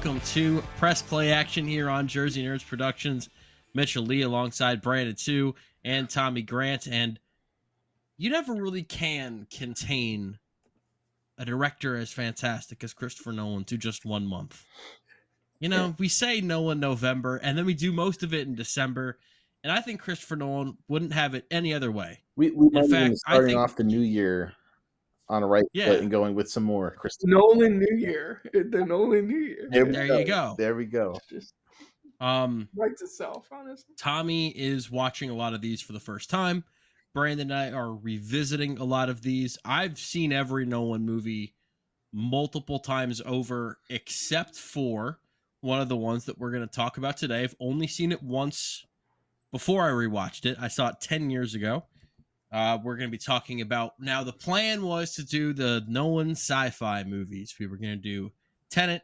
welcome to Press Play Action here on Jersey Nerds Productions. Mitchell Lea alongside Brandon 2 and Tommy Grant. And you never really can contain a director as fantastic as Christopher Nolan to just 1 month. You know, we say Nolan November, and then we do most of it in December. And I think Christopher Nolan wouldn't have it any other way. We might even be starting off the new year on a right foot and going with some more Christopher Nolan New Year. The Nolan New Year. There you go. There we go. Just writes itself, honestly. Tommy is watching a lot of these for the first time. Brandon and I are revisiting a lot of these. I've seen every Nolan movie multiple times over, except for one of the ones that we're going to talk about today. I've only seen it once before I rewatched it. I saw it 10 years ago. We're going to be talking about, now the plan was to do the Nolan sci-fi movies. We were going to do Tenet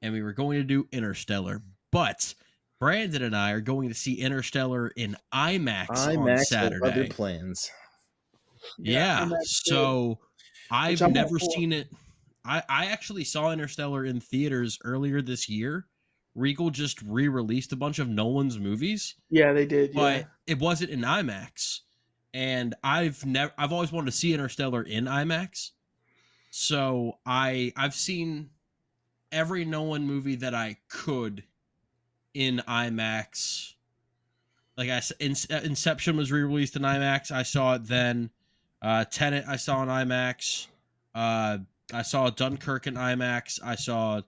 and we were going to do Interstellar, but Brandon and I are going to see Interstellar in IMAX on Saturday. Other plans. Yeah. So I've never seen it. I actually saw Interstellar in theaters earlier this year. Regal just re-released a bunch of Nolan's movies. Yeah, they did. But it wasn't in IMAX. And I've always wanted to see Interstellar in IMAX. So I've seen every Nolan movie that I could in IMAX. Like Inception was re-released in IMAX. I saw it then. Tenet I saw in IMAX. I saw Dunkirk in IMAX. I saw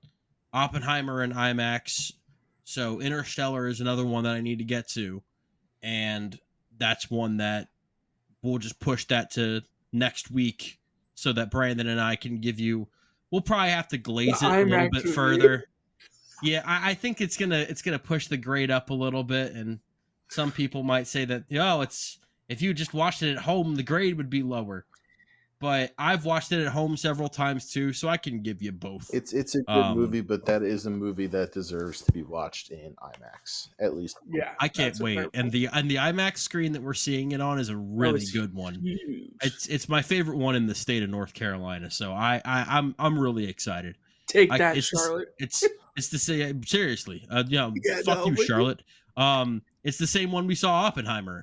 Oppenheimer in IMAX. So Interstellar is another one that I need to get to. And that's one that we'll just push that to next week so that Brandon and I can give you. We'll probably have to glaze it a little bit further. Yeah, I think it's gonna push the grade up a little bit, and some people might say that it's if you just watched it at home, the grade would be lower. But I've watched it at home several times too, so I can give you both. It's a good movie, but that is a movie that deserves to be watched in IMAX at least. Yeah, I can't wait. And the IMAX screen that we're seeing it on is a really good one. Huge. It's my favorite one in the state of North Carolina, so I'm really excited. Take that, Charlotte. It's the same. Seriously, fuck you, Charlotte. It's the same one we saw Oppenheimer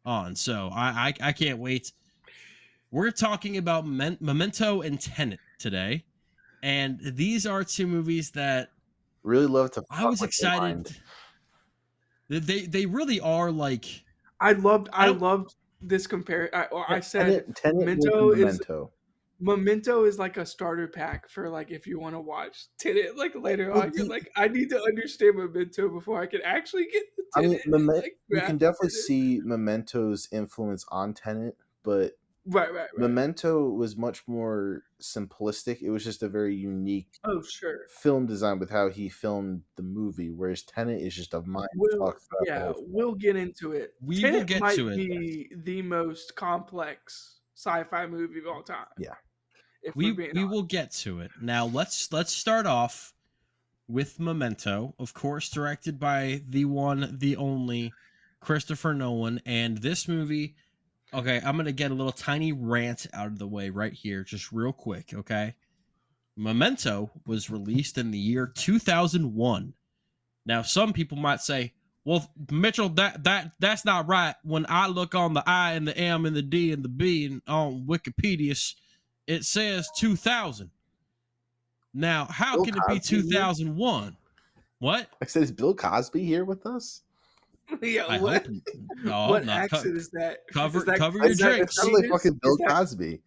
on. So I can't wait. We're talking about Memento and Tenet today, and these are two movies that really love to. I was excited. They really are like. I loved this comparison. I said Tenet Memento is like a starter pack for like if you want to watch Tenet like later on. You're like, I need to understand Memento before I can actually get the Tenet. I mean, you can definitely see Memento's influence on Tenet, but right. Memento was much more simplistic. It was just a very unique film design with how he filmed the movie, whereas Tenet is just a mind fuck. We'll get into it. Tenet might be the most complex sci-fi movie of all time. Yeah. We will get to it. Now let's start off with Memento, of course, directed by the one, the only Christopher Nolan. And this movie, okay, I'm going to get a little tiny rant out of the way right here, just real quick, okay? Memento was released in the year 2001. Now, some people might say, well, Mitchell, that's not right. When I look on the I and the M and the D and the B and on Wikipedia, it says 2000. Now, how can it be 2001? What? I said, is Bill Cosby here with us? Yeah, what? No, what accent is that? Cover your drinks. It sounds like fucking Bill Cosby.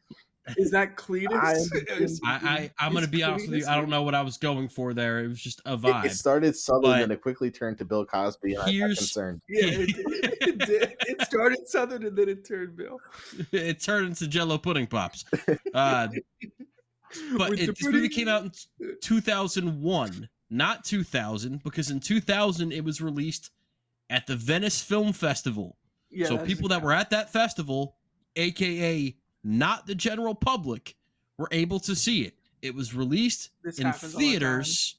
Is that Cletus? I'm going to be honest with you. I don't know what I was going for there. It was just a vibe. It started Southern and it quickly turned to Bill Cosby. And I'm concerned. Yeah, it did. It started Southern and then it turned Bill. It turned into Jello pudding pops. But this movie came out in 2001, not 2000, because in 2000 it was released at the Venice Film Festival. Yeah, so people that were at that festival, aka not the general public, were able to see it. It was released in theaters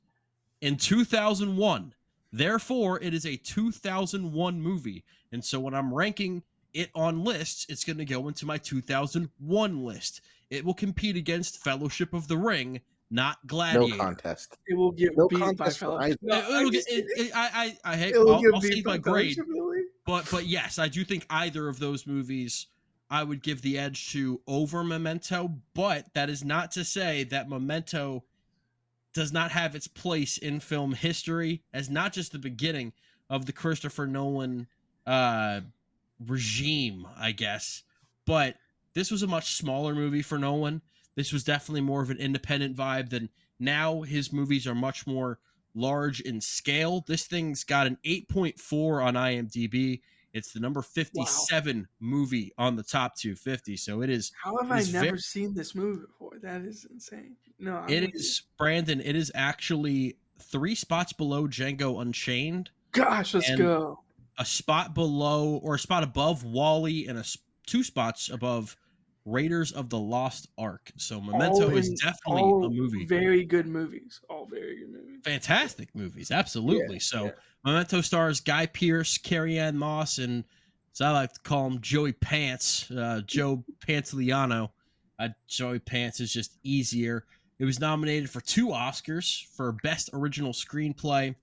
in 2001. Therefore, it is a 2001 movie. And so when I'm ranking it on lists, it's going to go into my 2001 list. It will compete against Fellowship of the Ring, not No Gladiator. contest. It will get No beat by contest for Fellowship. either. No, It'll I'm get. just kidding. I hate. It will I'll get save beat my by grade, Fellowship, really. but yes, I do think either of those movies I would give the edge to over Memento. But that is not to say that Memento does not have its place in film history as not just the beginning of the Christopher Nolan regime, I guess, but this was a much smaller movie for Nolan. This was definitely more of an independent vibe than now. His movies are much more large in scale. This thing's got an 8.4 on IMDb. It's the number 57 movie on the top 250. So it is. How have I never seen this movie before? That is insane. No, it is, Brandon. It is actually 3 spots below Django Unchained. Gosh, let's go. A spot below or a spot above Wall-E and 2 spots above Raiders of the Lost Ark. So Memento is definitely a movie. Very good movies. All very good movies. Fantastic movies. Absolutely. Memento stars Guy Pearce, Carrie-Anne Moss, and as I like to call him, Joey Pants, Joe Pantoliano. Joey Pants is just easier. It was nominated for 2 Oscars for Best Original Screenplay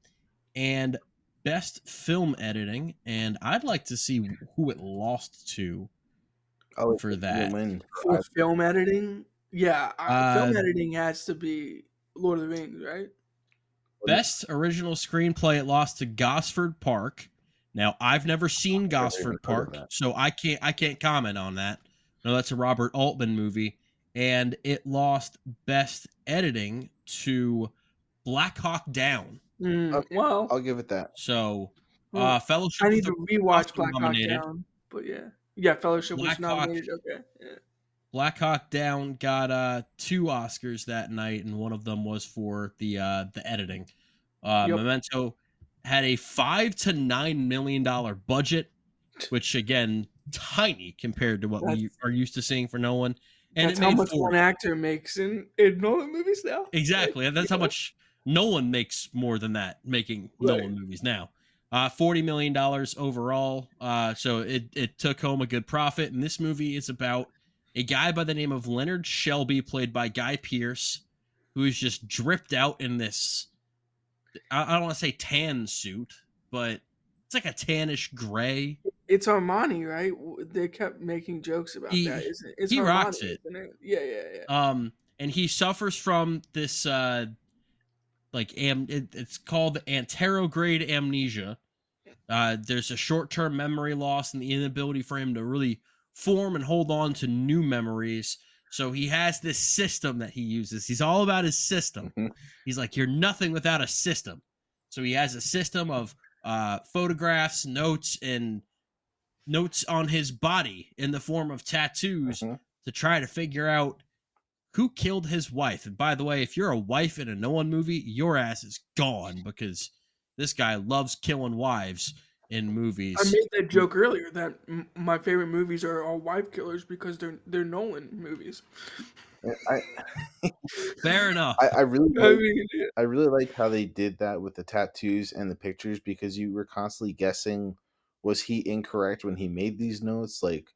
and Best Film Editing, and I'd like to see who it lost to for that. For film editing? Yeah, film editing has to be Lord of the Rings, right? Best Original Screenplay, it lost to Gosford Park. Now, I've never seen Gosford Park, so I can't comment on that. No, that's a Robert Altman movie. And it lost Best Editing to Black Hawk Down. Okay, well, I'll give it that. So, Fellowship. I need to rewatch Black Hawk Down, but yeah, Fellowship was nominated. Okay, yeah. Black Hawk Down got 2 Oscars that night, and one of them was for the editing. Memento had a $5 to $9 million budget, which again, tiny compared to what we are used to seeing for Nolan. And that's how much one actor makes in Nolan movies now. Exactly, and that's how much Nolan makes more than that making Nolan movies now. $40 million overall. So it took home a good profit. And this movie is about a guy by the name of Leonard Shelby, played by Guy Pearce, who is just dripped out in this, I don't want to say tan suit, but it's like a tannish gray. It's Armani, right? They kept making jokes about that. It's he Armani, rocks it. Yeah. And he suffers from this it's called anterograde amnesia. There's a short-term memory loss and the inability for him to really form and hold on to new memories. So he has this system that he uses. He's all about his system. He's like, you're nothing without a system. So he has a system of photographs, notes, and notes on his body in the form of tattoos to try to figure out who killed his wife. And by the way, if you're a wife in a Nolan movie, your ass is gone, because this guy loves killing wives in movies. I made that joke earlier that my favorite movies are all wife killers because they're Nolan movies. Fair enough. I really like how they did that with the tattoos and the pictures, because you were constantly guessing, was he incorrect when he made these notes? Like,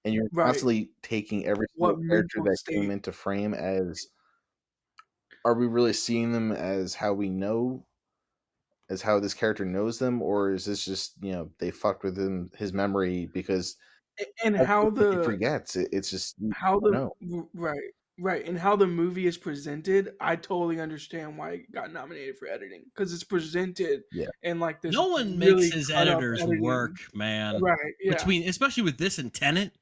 and you're constantly taking every single character that came into frame as, are we really seeing them as how we know, as how this character knows them, or is this just, they fucked with his memory because how he forgets it? It's just how right, and how the movie is presented. I totally understand why it got nominated for editing, because it's presented in like this. No one makes his editors work, man. Right, yeah. Especially with this and Tenet,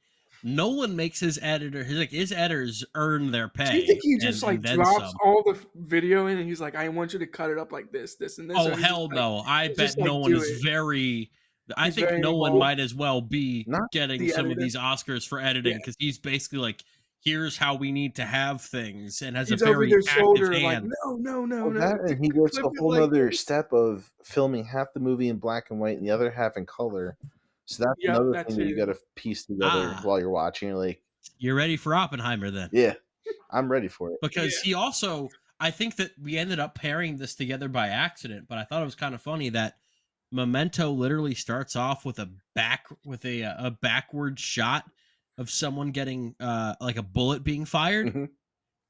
Nolan makes his editors earn their pay. Do you think he just drops all the video in and he's like, I want you to cut it up like this, and this? Oh, hell no. I bet Nolan is very... I think Nolan might as well be getting some of these Oscars for editing, because he's basically like, here's how we need to have things, and has a very active hand. Like, no. And he goes to a whole other step of filming half the movie in black and white and the other half in color. So that's another thing that you got to piece together while you're watching. You're like, you're ready for Oppenheimer then? Yeah, I'm ready for it. Because he also, I think that we ended up pairing this together by accident, but I thought it was kind of funny that Memento literally starts off with a backward shot of someone getting like a bullet being fired,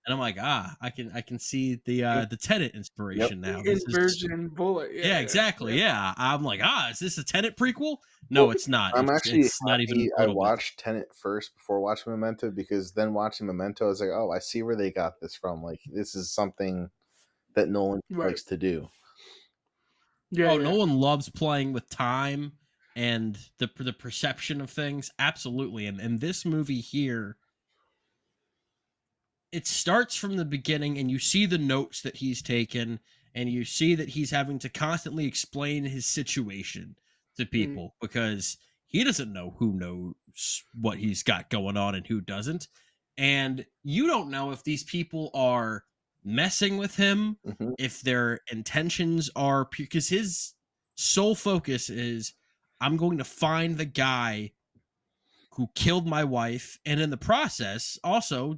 And I'm like, I can see the Tenet Yep. inspiration now. The This is inversion bullet. yeah, Yeah, exactly. yeah. Yeah. I'm like, is this a Tenet prequel? Well, No, it's not. I'm actually It's not even happy a I little bit. watched Tenet first before watching Memento, because then watching Memento, I was like, oh, I see where they got this from. Like, this is something that Nolan Right. likes to do. Yeah, Oh, yeah. Nolan loves playing with time and the perception of things. Absolutely. And this movie here, it starts from the beginning and you see the notes that he's taken and you see that he's having to constantly explain his situation to Mm. people because he doesn't know who knows what he's got going on and who doesn't. And you don't know if these people are messing with him, Hmm. if their intentions are because his sole focus is I'm going to find the guy who killed my wife and in the process also,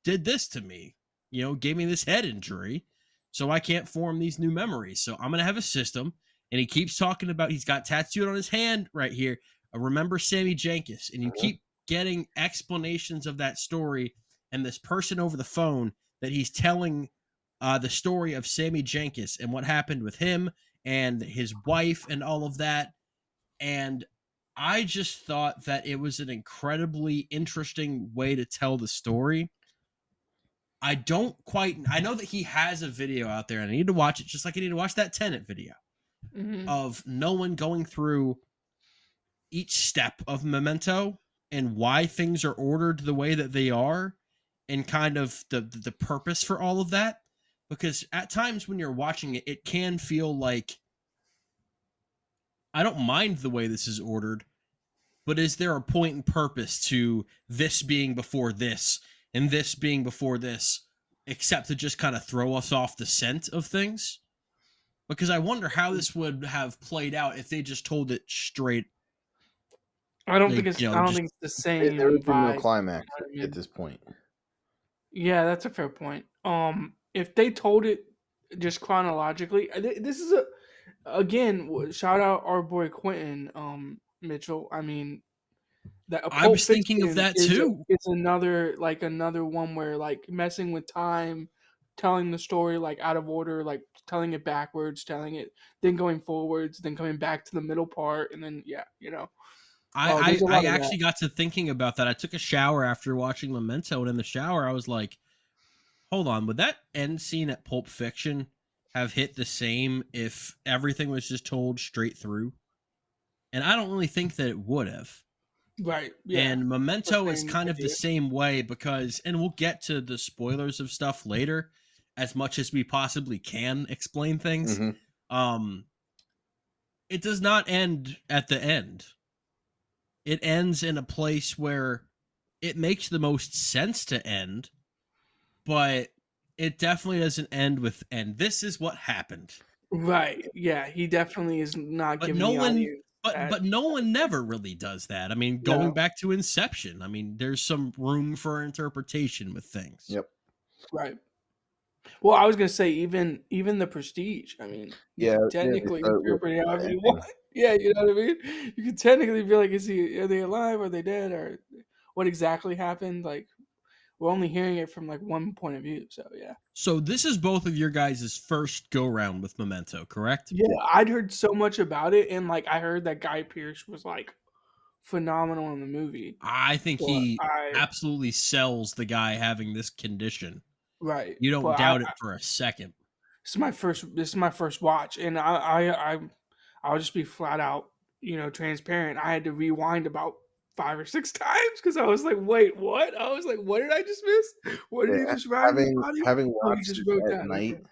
did this to me, gave me this head injury so I can't form these new memories. So I'm going to have a system. And he keeps talking about he's got tattooed on his hand right here. Remember Sammy Jenkins. And you Hmm. keep getting explanations of that story and this person over the phone that he's telling the story of Sammy Jenkins and what happened with him and his wife and all of that. And I just thought that it was an incredibly interesting way to tell the story. I know that he has a video out there and I need to watch it just like I need to watch that Tenet video Mm-hmm. of Nolan going through each step of Memento and why things are ordered the way that they are and kind of the purpose for all of that. Because at times when you're watching it, it can feel like I don't mind the way this is ordered, but is there a point and purpose to this being before this and this being before this, except to just kind of throw us off the scent of things? Because I wonder how this would have played out if they just told it straight. I don't think Like, it's. I don't just think it's the There same would be no vibe. climax You know what I at mean? this point. Yeah, that's a fair point. If they told it just chronologically, this is a again shout out our boy Quentin Mitchell. I mean, that a I Pulp was thinking of Fiction that too. is another one where like messing with time, telling the story like out of order, like telling it backwards, telling it then going forwards, then coming back to the middle part, and then yeah, Oh, there's a I lot of that. actually got to thinking about that. I took a shower after watching Memento, and in the shower, I was like, hold on, would that end scene at Pulp Fiction have hit the same if everything was just told straight through? And I don't really think that it would have. Right. Yeah. And The Memento is same kind of the idea. same way because, and we'll get to the spoilers of stuff later, as much as we possibly can explain things. Hmm. Um, it does not end at the end. It ends in a place where it makes the most sense to end, but it definitely doesn't end with and this is what happened. Right. Yeah. He definitely is not But giving the Nolan audience but that. but Nolan never really does that. I mean, going No. back to Inception, I mean, there's some room for interpretation with things. Yep. Right. Well, I was gonna say even the Prestige. I mean, you Yeah. can Yeah. They technically start with interpret it however the you want. ending. Yeah, you know what I mean. You can technically be like, are they alive? Are they dead? Or what exactly happened? Like we're only hearing it from like one point of view. So yeah. So this is both of your guys' first go round with Memento, correct? Yeah, I'd heard so much about it, and like I heard that Guy Pearce was like phenomenal in the movie. I think But he absolutely sells the guy having this condition. right, You don't but doubt it for a second. this is my first watch, and I'll just be flat out, transparent. I had to rewind about 5 or 6 times because I was like, wait, what? I was like, what did I just miss? What did he Yeah, just write in his having body? having Oh, he watched just it wrote at that. night Okay,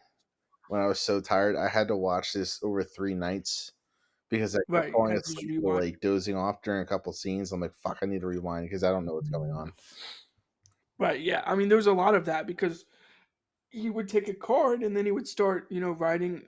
when I was so tired, I had to watch this over 3 nights because I kept right. You falling had to just asleep or rewind. like dozing off during a couple scenes. I'm like, fuck, I need to rewind because I don't know what's going on. Right, yeah. I mean, there was a lot of that because he would take a card and then he would start, writing,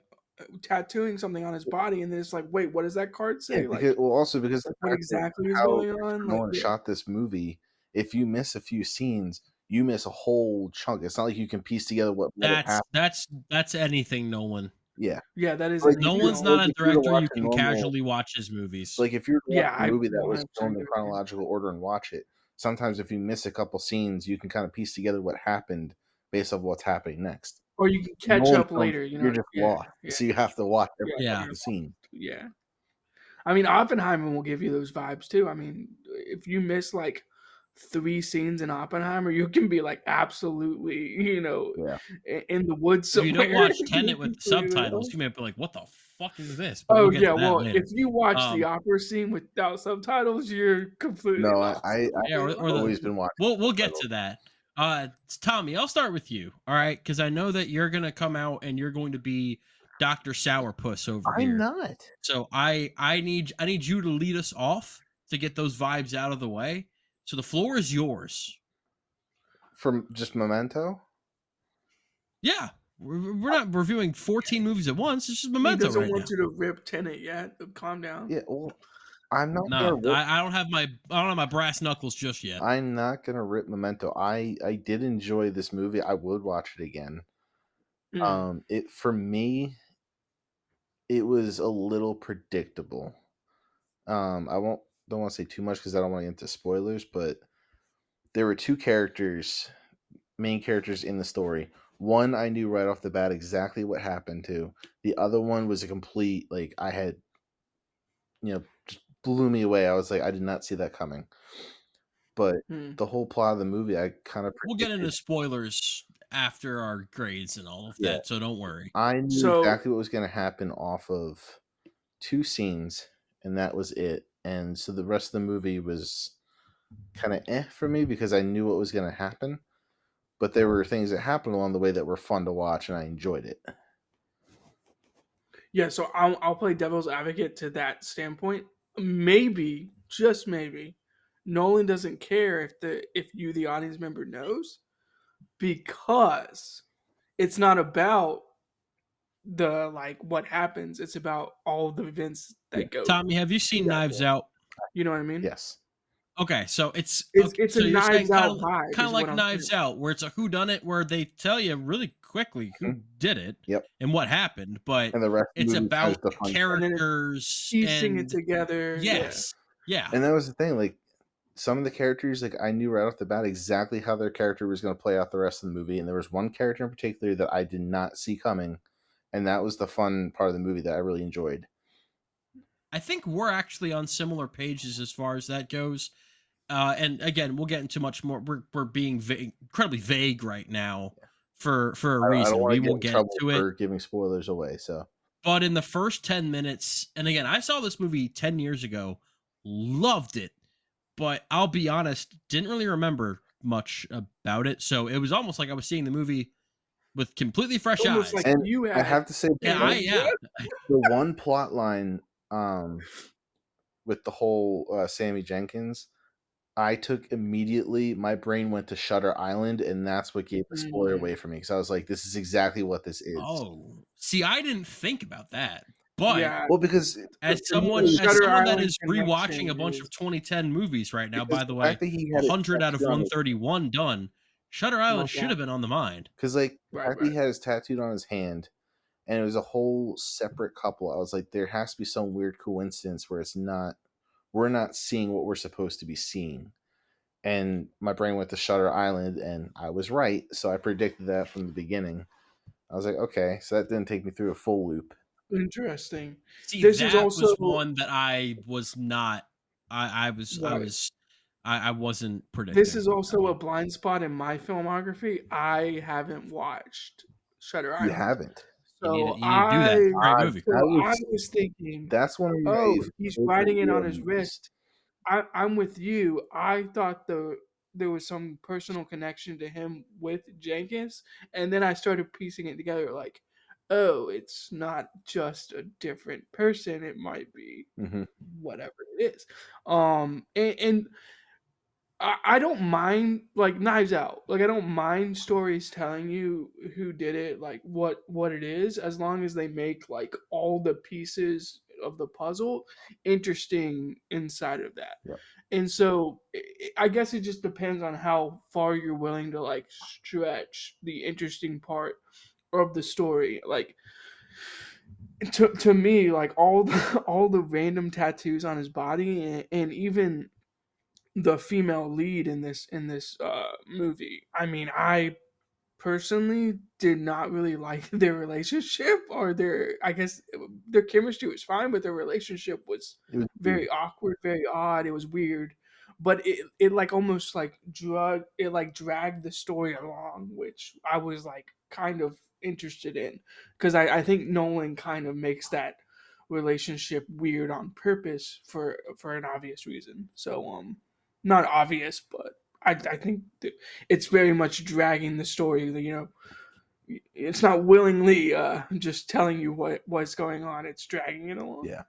tattooing something on his body, and then it's like, wait, what does that card Yeah, say? because also because the What fact of exactly is how going Christopher on? Like, Nolan yeah, shot this movie, if you miss a few scenes, you miss a whole chunk. It's not like you can piece together what might have happened. That's anything Nolan. Yeah, yeah, that is like if anything you Nolan's Nolan. not a if you were to director watch you a can normal casually watch his movies. like if you were to watch Yeah, a I movie that was 100% filmed in agree with you. chronological order and watch it, sometimes if you miss a couple scenes, you can kind of piece together what happened based off what's happening next. Or you can catch Nolan up films, later, you know? you're just Yeah, lost, yeah, so you have to watch every yeah, Yeah. fucking scene. yeah. I mean, Oppenheimer will give you those vibes too. I mean, if you miss like 3 scenes in Oppenheimer, you can be like absolutely, Yeah. in the woods If you don't somewhere. watch Tenet with the Completely subtitles, lost. you may be like, "What the fuck is this?" But Oh we'll get yeah, to that well, later. if you watch the opera scene without subtitles, you're completely No, lost. I Yeah, or I've always the been watching we'll get subtitles. to that. Tommy, I'll start with you. All right, because I know that you're gonna come out and you're going to be Dr. Sourpuss over I'm here. not. So I need you to lead us off to get those vibes out of the way. So the floor is yours. From just Memento? Yeah, we're not reviewing 14 movies at once. It's just He Memento doesn't right want now. you to rip Tenet yet. Calm down. Yeah, well, I'm not No, gonna rip I don't have my brass knuckles just yet. I'm not gonna rip Memento. I did enjoy this movie. I would watch it again. It for me, it was a little predictable. I don't want to say too much because I don't want to get into spoilers, but there were two main characters in the story. One I knew right off the bat exactly what happened to. The other one was a complete like I had, just blew me away. I was like, I did not see that coming. But the whole plot of the movie, I kind of We'll get predicted. into spoilers after our grades and all of Yeah. that, so don't worry. I knew So- exactly what was going to happen off of 2 scenes, and that was it. And so the rest of the movie was kind of for me because I knew what was going to happen. But there were things that happened along the way that were fun to watch, and I enjoyed it. Yeah, so I'll play devil's advocate to that standpoint. Maybe, just maybe, Nolan doesn't care if you, the audience member, knows, because it's not about the like what happens. It's about all the events that go. Tommy, have you seen Knives Out? You know what I mean? Yes. Okay, so it's It's so a you're saying Knives Out vibe, kind is of like what I'm Knives saying. Out, where it's a whodunit, where they tell you really quickly who did it Yep. and what happened, but And the rest of it's the movie about has the fun stuff. characters Piecing it and together. yes, yeah. And that was the thing. Like some of the characters, like I knew right off the bat exactly how their character was going to play out the rest of the movie. And there was one character in particular that I did not see coming, and that was the fun part of the movie that I really enjoyed. I think we're actually on similar pages as far as that goes. And again, we'll get into much more. We're being incredibly vague right now for a I reason. don't want We to will get in get trouble to it. for giving spoilers away. So, But in the first 10 minutes, and again, I saw this movie 10 years ago, loved it, but I'll be honest, didn't really remember much about it. So it was almost like I was seeing the movie with completely fresh Almost eyes. like and you I had. have to say, Yeah, the one plot line with the whole Sammy Jenkins, I took immediately. My brain went to Shutter Island, and that's what gave the spoiler away for me because I was like, "This is exactly what this is." Oh, see, I didn't think about that, but Yeah, Well, because as for me, someone it was as Shutter someone that Island is connection rewatching a bunch is- of 2010 movies right now, because by the the way, fact that he had it 100 out of tattooed on his 131 done. Shutter Island should doubt. have been on the mind. because like the Right, fact that he right. had his tattooed on his hand, and it was a whole separate couple. I was like, there has to be some weird coincidence where we're not seeing what we're supposed to be seeing. And my brain went to Shutter Island, and I was right. So I predicted that from the beginning. I was like, okay, so that didn't take me through a full loop. Interesting. See, This is that also was one that I was not. I wasn't predicting. This is also a blind spot in my filmography. I haven't watched Shutter You Island. haven't. So you need to do that. It's a great movie. I was thinking, That's one of my he's favorite writing it on Leo his movies. wrist. I'm with you. I thought there was some personal connection to him with Jenkins, and then I started piecing it together like, oh, it's not just a different person. It might be Mhm. whatever it is. And I don't mind like Knives Out. Like I don't mind stories telling you who did it, like what it is, as long as they make like all the pieces of the puzzle interesting inside of that. Yep. And so I guess it just depends on how far you're willing to like stretch the interesting part of the story. Like to me, like all the random tattoos on his body and even the female lead in this movie. I mean, I personally did not really like their relationship, or I guess their chemistry was fine, but their relationship was It was weird. very awkward, very odd. It was weird. But it like almost like dragged the story along, which I was like kind of interested in, because I think Nolan kind of makes that relationship weird on purpose for an obvious reason. So not obvious, but I think that it's very much dragging the story. It's not willingly just telling you what's going on. It's dragging it along. Yeah.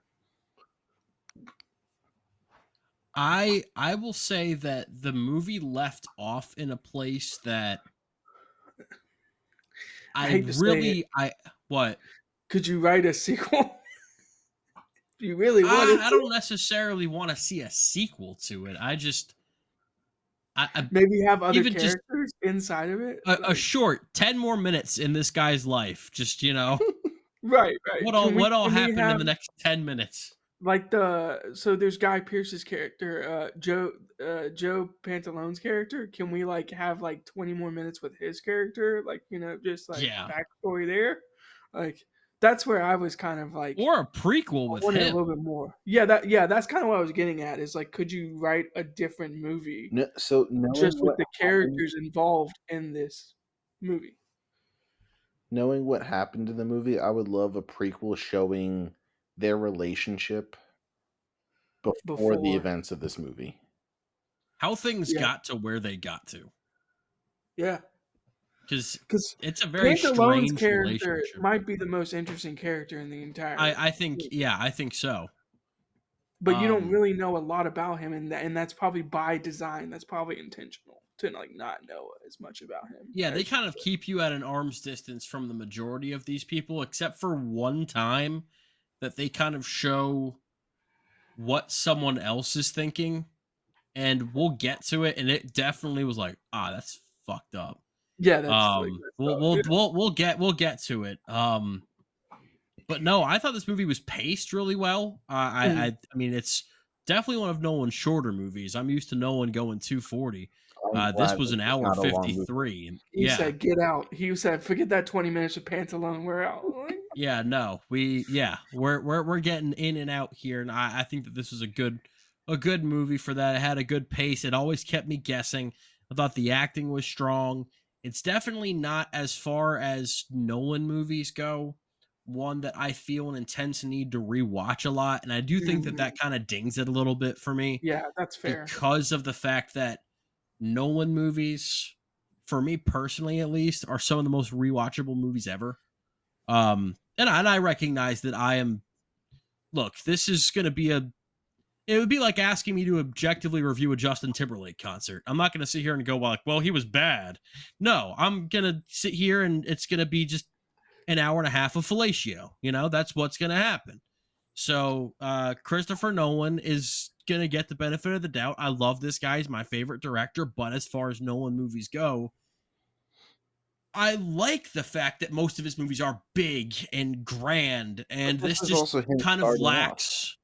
I will say that the movie left off in a place that I I hate to say it. really I what Could you write a sequel? If you really wanted I to, don't necessarily want to see a sequel to it. I maybe have other even just characters inside of it. a short 10 more minutes in this guy's life. Just, Right, right. what all Can we happened in have the next 10 minutes? like so there's Guy Pearce's character, Joe Pantalone's character. Can we like have like 20 more minutes with his character? Like, just like Yeah. backstory there. Like that's where I was kind of like Or a prequel I with wanted a him. little bit more. That's kind of what I was getting at. Is like, could you write a different movie No, so just with the characters involved in this movie? knowing what happened in the movie, I would love a prequel showing their relationship before the Before, events of this movie. How things yeah, got to where they got to. yeah. Because Because it's a very Pantalone's strange character relationship. might be the most interesting character in the entire. I think, yeah, I think so. But you don't really know a lot about him, and that's probably by design. That's probably intentional to like not know as much about him. Yeah, they as you kind of should. keep you at an arm's distance from the majority of these people, except for one time that they kind of show what someone else is thinking, and we'll get to it. And it definitely was like, that's fucked up. Yeah, that's like that's We'll get to it. But no, I thought this movie was paced really well. I mean, it's definitely one of Nolan's shorter movies. I'm used to Nolan going 240. I'm This glad was that an it's hour not a long movie. 53. And He yeah, said, "Get out." He said, "Forget that 20 minutes of Pantalone. We're out." yeah, no, we're getting in and out here, and I think that this was a good movie for that. It had a good pace. It always kept me guessing. I thought the acting was strong. It's definitely not, as far as Nolan movies go, one that I feel an intense need to rewatch a lot, and I do think that that kind of dings it a little bit for me Yeah, that's fair. because of the fact that Nolan movies, for me personally at least, are some of the most rewatchable movies ever. And I recognize that I am. Look, this is going to be it would be like asking me to objectively review a Justin Timberlake concert. I'm not going to sit here and go like, well, he was bad. No, I'm going to sit here and it's going to be just an hour and a half of fellatio. That's what's going to happen. So Christopher Nolan is going to get the benefit of the doubt. I love this guy. He's my favorite director. But as far as Nolan movies go, I like the fact that most of his movies are big and grand, and But this this is just also him kind of starting off. lacks.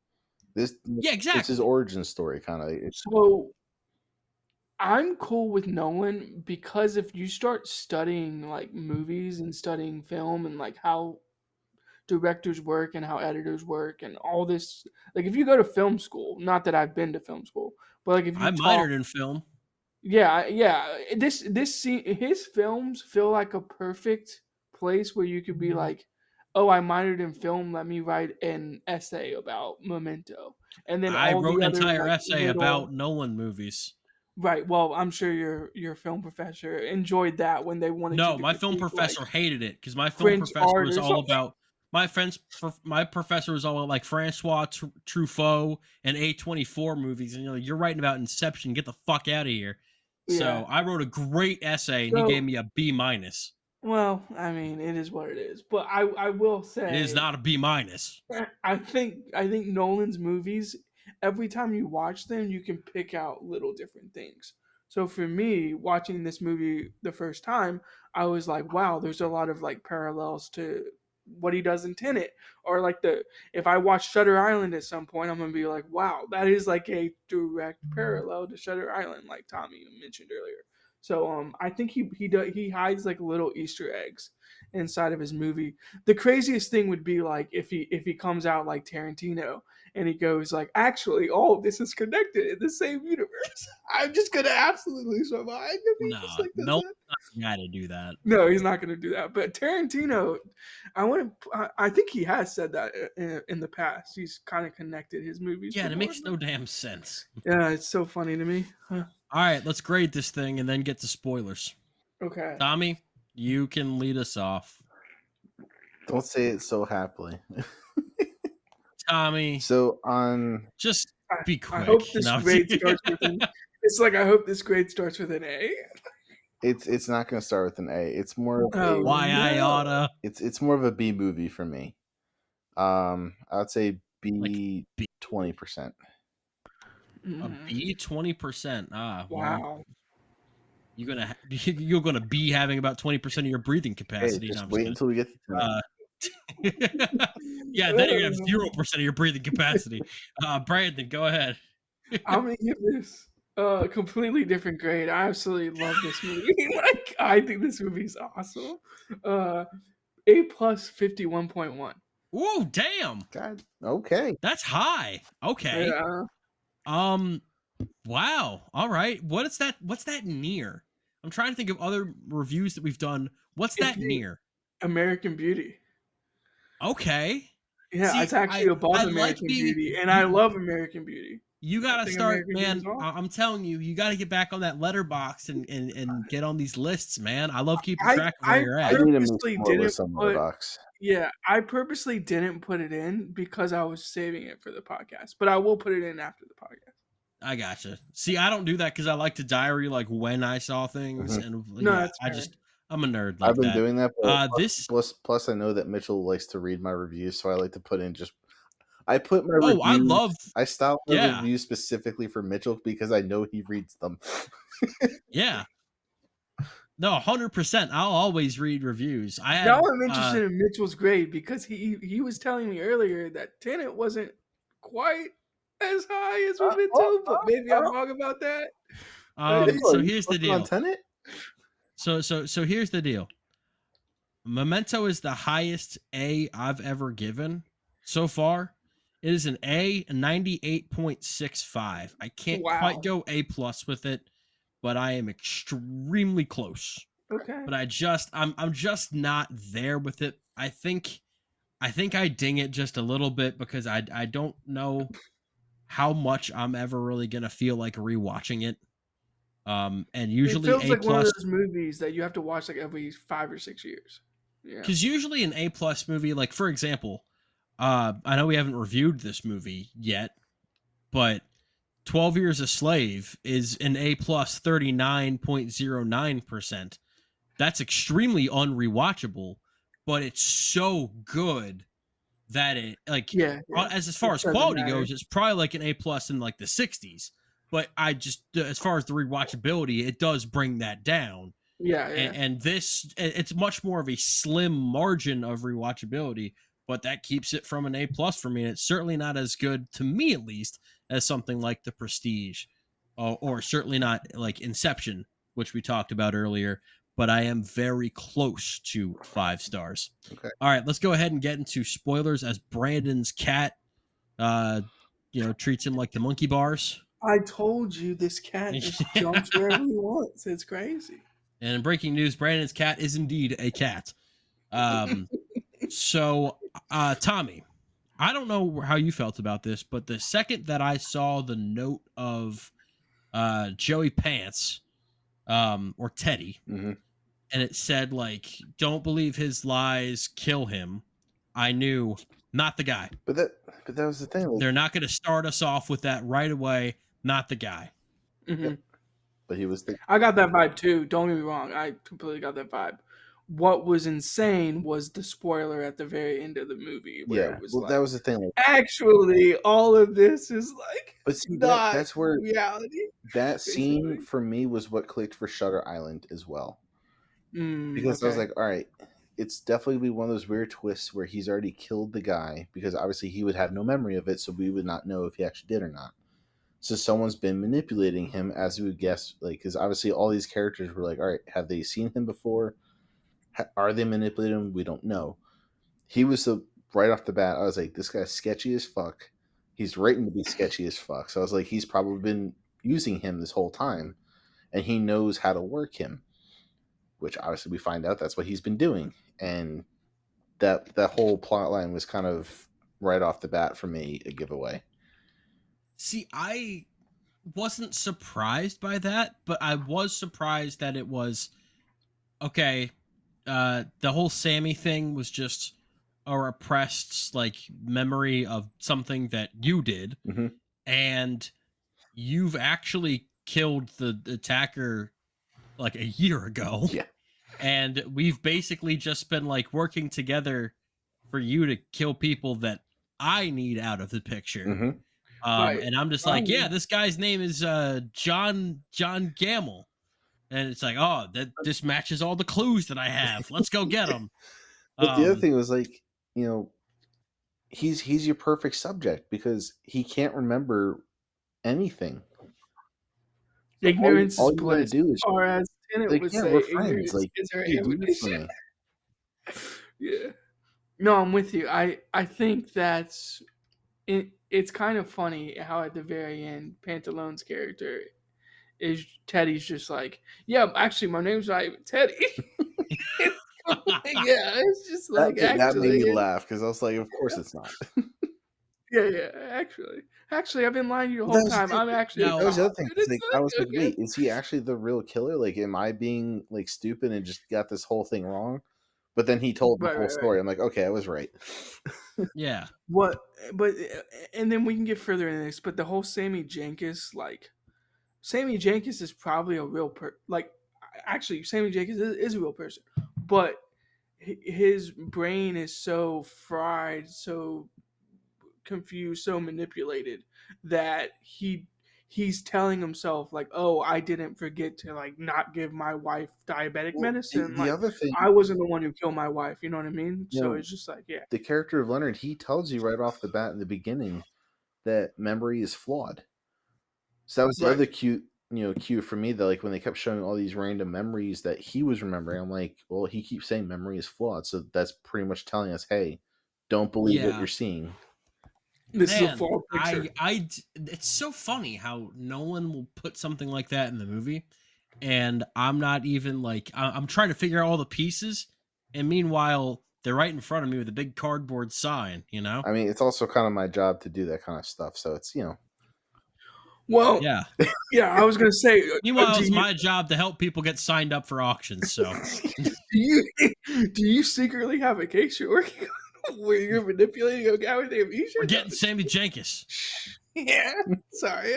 This Yeah, It's his exactly. origin story, kind of. So I'm cool with Nolan because if you start studying like movies and studying film and like how directors work and how editors work and all this, like if you go to film school, not that I've been to film school, but like if you I talk, minored in film. yeah, his films feel like a perfect place where you could be like, oh, I minored in film, let me write an essay about Memento, and then I all wrote the an other entire like essay little. about Nolan movies. Right. Well, I'm sure your film professor enjoyed that when they wanted you No, to my film critique like professor hated it because my film French professor art was or all something. about my professor was all about like Francois Truffaut and A24 movies, and you're writing about Inception. Get the fuck out of here. Yeah. So I wrote a great essay, and he gave So, me a B minus. well, I mean, it is what it is. But I will It is say, not a B minus. I think Nolan's movies, every time you watch them, you can pick out little different things. So for me, watching this movie the first time, I was like, wow, there's a lot of like parallels to what he does in Tenet. Or like if I watch Shutter Island at some point, I'm gonna be like, wow, that is like a direct parallel to Shutter Island, like Tommy mentioned earlier. So I think he hides like little Easter eggs inside of his movie. The craziest thing would be like if he comes out like Tarantino and he goes like, actually, all of this is connected in the same universe. I'm just gonna absolutely survive if he just Nah, like does no that. guy to do that. No, he's not gonna do that. But Tarantino, I think he has said that in the past. He's kind of connected his movies. Yeah, it before. makes no damn sense. Yeah, it's so funny to me. Huh. All right, let's grade this thing and then get to spoilers. Okay. Tommy, you can lead us off. Don't say it so happily. Tommy, So on, just be quick. I hope this No. grade starts with an. It's like I hope this grade starts with an A. it's not going to start with an A. It's more of Oh, a Why I no. oughta it's more of a B movie for me. I would say like B B, 20%. a Mhm. B 20%. Well, Wow. you're gonna be having about 20% of your breathing Hey, capacity. just No, I'm wait just until we get to Tenet. kidding. Yeah, then you're gonna have 0% of your breathing capacity. Brandon, go ahead. I'm gonna give this a completely different grade. I absolutely love this movie. Like I think this movie is awesome. A plus 51.1. Ooh, damn, God, okay. that's high. Okay. Yeah. Wow. All right. What's that near? I'm trying to think of other reviews that we've done. What's It'd that be near? American Beauty. Okay. Yeah, See, it's actually above I like American being Beauty, and I you. love American Beauty. You I gotta think start, American Beauty is man. awesome. I'm telling you, you gotta get back on that letterbox and get on these lists, man. I love keeping I track of where I you're I at. need to make purposely some more didn't lists on put Letterboxd. yeah, I purposely didn't put it in because I was saving it for the podcast, but I will put it in after the podcast. I gotcha. See, I don't do that because I like to diary like when I saw things, Mhm. and No, yeah, that's fair. I'm a nerd I've like been that. doing that, but This. plus I know that Mitchell likes to read my reviews, so I like to put in just. I put my Oh, I reviews. love. I style my Yeah, reviews specifically for Mitchell because I know he reads them. yeah. No, 100%. I'll always read reviews. I Now had. I'm interested in Mitchell's grade because he was telling me earlier that Tenet wasn't quite as high as Memento, but maybe I'm wrong about that. Mitchell, So are you here's the sleeping on deal. Tenet? So here's the deal. Memento is the highest A I've ever given so far. It is an A, 98.65. I can't quite Wow. go A plus with it, but I am extremely close. Okay. But I'm just not there with it. I think I ding it just a little bit because I don't know how much I'm ever really gonna feel like rewatching it. And It usually feels A like one of plus, those movies that you have to watch like every 5 or 6 years. Yeah. because usually an A plus movie, like for example, I know we haven't reviewed this movie yet, but 12 Years a Slave is an A plus 39.09%. That's extremely unrewatchable, but it's so good that it like Yeah, yeah. as far It as doesn't quality matter. goes, it's probably like an A plus in like the 60s. But I just as far as the rewatchability, it does bring that down. Yeah, yeah. And this it's much more of a slim margin of rewatchability, but that keeps it from an A plus for me. And it's certainly not as good to me, at least, as something like The Prestige, or certainly not like Inception, which we talked about earlier. But I am very close to 5 stars. Okay. All right, let's go ahead and get into spoilers as Brandon's cat, treats him like the monkey bars. I told you this cat just jumps wherever he wants. It's crazy. And in breaking news, Brandon's cat is indeed a cat. So, Tommy, I don't know how you felt about this, but the second that I saw the note of Joey Pants, or Teddy, Mhm. and it said like, "Don't believe his lies, kill him," I knew not the guy. But that was the thing. Like, They're not going to start us off with that right away. Not the guy. hmm but he was. I got that vibe too. Don't get me wrong. I completely got that vibe. What was insane was the spoiler at the very end of the movie where Yeah. it was Well, that like, was the thing. Like, actually, all of this is like but see, not that's where reality. that scene Basically. for me was what clicked for Shutter Island as well. Because I was Okay. like, all right, it's definitely one of those weird twists where he's already killed the guy because obviously he would have no memory of it, so we would not know if he actually did or not. So someone's been manipulating him, as we would guess, like, because obviously all these characters were like, all right, have they seen him before? Are they manipulating him? We don't know. He was the right off the bat. I was like, this guy's sketchy as fuck. He's written to be sketchy as fuck. So I was like, he's probably been using him this whole time, and he knows how to work him. Which obviously we find out that's what he's been doing, and that whole plot line was kind of right off the bat for me a giveaway. See, I wasn't surprised by that, but I was surprised that it was okay. The whole Sammy thing was just a repressed like memory of something that you did, Mm-hmm. and you've actually killed the attacker like a year ago. Yeah. And we've basically just been like working together for you to kill people that I need out of the picture. Mm-hmm. Right. And I'm just like, yeah, this guy's name is John Gamble. And it's like, oh, this matches all the clues that I have. Let's go get him. But the other thing was like, you know, he's your perfect subject because he can't remember anything. Ignorance all is you gotta bliss, do is or as Tenet like, would yeah, say, we're friends. ignorance Like, is our you do this for ammunition. me. Yeah. No, I'm with you. I think that's it. It's kind of funny how at the very end, Pantalone's character is Teddy's just like, yeah, actually, my name's not even Teddy. Yeah, it's just like That made me actually, laugh because I was like, of course it's not. yeah, actually, I've been lying to you the Well, whole time. I'm actually a No. that was the cop. other thing. And It's it's like I was like, okay. wait, is he actually the real killer? Like, am I being like stupid and just got this whole thing wrong? But then he told the Right, whole right, right. story. I'm like, okay, I was right. Yeah. What? But and then we can get further into this. But the whole Sammy Jenkins, like, Sammy Jenkins is probably a real actually, Sammy Jenkins is a real person, but his brain is so fried, so confused, so manipulated that he's telling himself like, "Oh, I didn't forget to like not give my wife diabetic Well, medicine. the Like, other thing, I wasn't the one who killed my wife." You know what I mean? you So know, it's just like, yeah, the character of Leonard, he tells you right off the bat in the beginning that memory is flawed. So that was the right. other cue for me that like when they kept showing all these random memories that he was remembering, I'm like, well, he keeps saying memory is flawed, so that's pretty much telling us, hey, don't believe what Yeah. you're seeing. This is a Man, flawed picture. it's so funny how Nolan will put something like that in the movie, and I'm not even like I'm trying to figure out all the pieces, and meanwhile they're right in front of me with a big cardboard sign. You know? I mean, it's also kind of my job to do that kind of stuff, so it's Well, Yeah. yeah, I was gonna say, Meanwhile, do it's you my job to help people get signed up for auctions. So do you do you secretly have a case you're working on where you're manipulating a guy with amnesia? we're No. getting Sammy Jenkins. Yeah, sorry.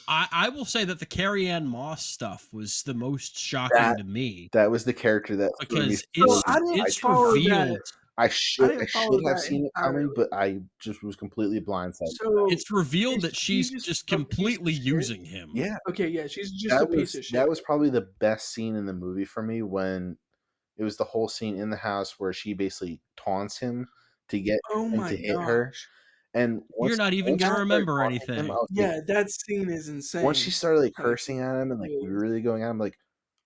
I will say that the Carrie Ann Moss stuff was the most shocking that to me that was the character that threw me because for a So loop. I didn't it's follow that. revealed. I I should didn't follow have that seen it coming, entirely. but I just was completely blindsided. So It's revealed is that she she's just a piece of completely shit? using him. Yeah, Okay, yeah, she's just a piece of shit. that was probably the best scene in the movie for me when it was the whole scene in the house where she basically taunts him to get Oh him my to hit her. gosh. And You're not even once she gonna started remember taunting him, I anything. was like, Yeah, that scene is insane. once she started like Like, cursing at him and like really really going at him, like,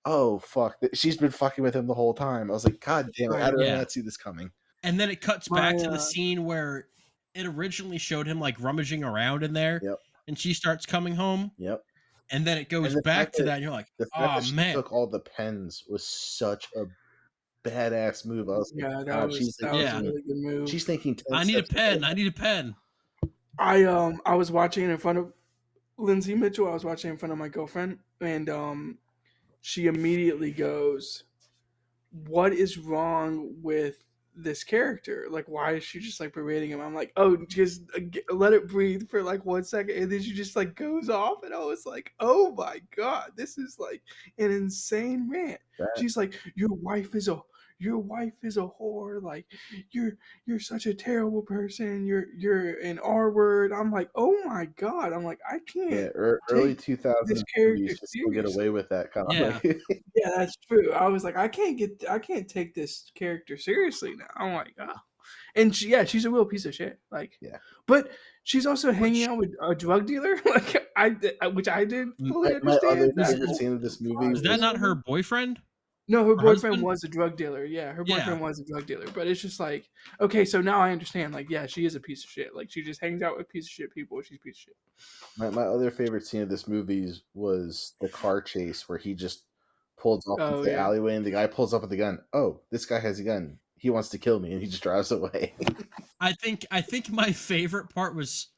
oh fuck, she's been fucking with him the whole time. I was like, God damn it, Right. I did Yeah. not see this coming. And then it cuts My, back to the scene where it originally showed him like rummaging around in there, Yep, and she starts coming home, yep. and then it goes And back to that, and you're like, the fact oh that she man, took all the pens was such a badass move. I was like, yeah, God, she's like that was a Yeah. really good move. she's thinking 10 I need a steps pen. ahead. I need a pen. I was watching it in front of Lindsay Mitchell. I was watching it in front of my girlfriend, and she immediately goes, "What is wrong with this character? Like, why is she just like berating him?" I'm like, "Oh, just let it breathe for like 1 second," and then she just like goes off, and I was like, "Oh my god, this is like an insane rant." That, She's like, Your wife is a whore. Like, you're such a terrible person. You're an R word. I'm like, oh my god. I'm like, I yeah, can't early take 2000s this character movies to still get seriously. away with that kind of Yeah. like, Yeah, that's true. I was like, I can't take this character seriously now. I'm like, oh. And she's a real piece of shit. Like, Yeah. but she's also hanging Which out with a drug dealer. Like which I didn't fully My other understand. That favorite scene of this movie is that was not her boyfriend No, her or boyfriend husband? was a drug dealer. Yeah, her Yeah. boyfriend was a drug dealer. But it's just like, okay, so now I understand. Like, yeah, she is a piece of shit. Like, she just hangs out with piece of shit people. She's a piece of shit. my other favorite scene of this movie was the car chase where he just pulls off into Oh the yeah. alleyway and the guy pulls up with the gun. Oh, this guy has a gun. He wants to kill me, and he just drives away. I think my favorite part was,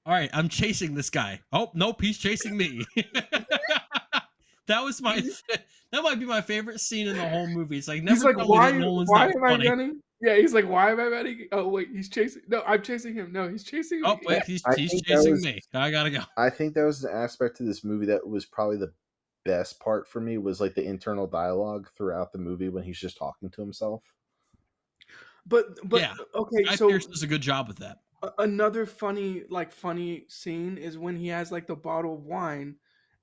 all right, I'm chasing this guy. Oh nope, he's chasing me. That was that might be my favorite scene in the whole movie. It's like, He's never like, told me why? that Nolan's Why that am I funny. running? Yeah, he's like, why am I running? Oh wait, he's chasing. No, I'm chasing him. No, he's chasing me. Oh wait, he's I think that chasing was- me. I gotta go. I think that was an aspect of this movie that was probably the best part for me, was like the internal dialogue throughout the movie when he's just talking to himself. But Yeah. okay, Guy so Pearce does a good job with that. another funny scene is when he has like the bottle of wine,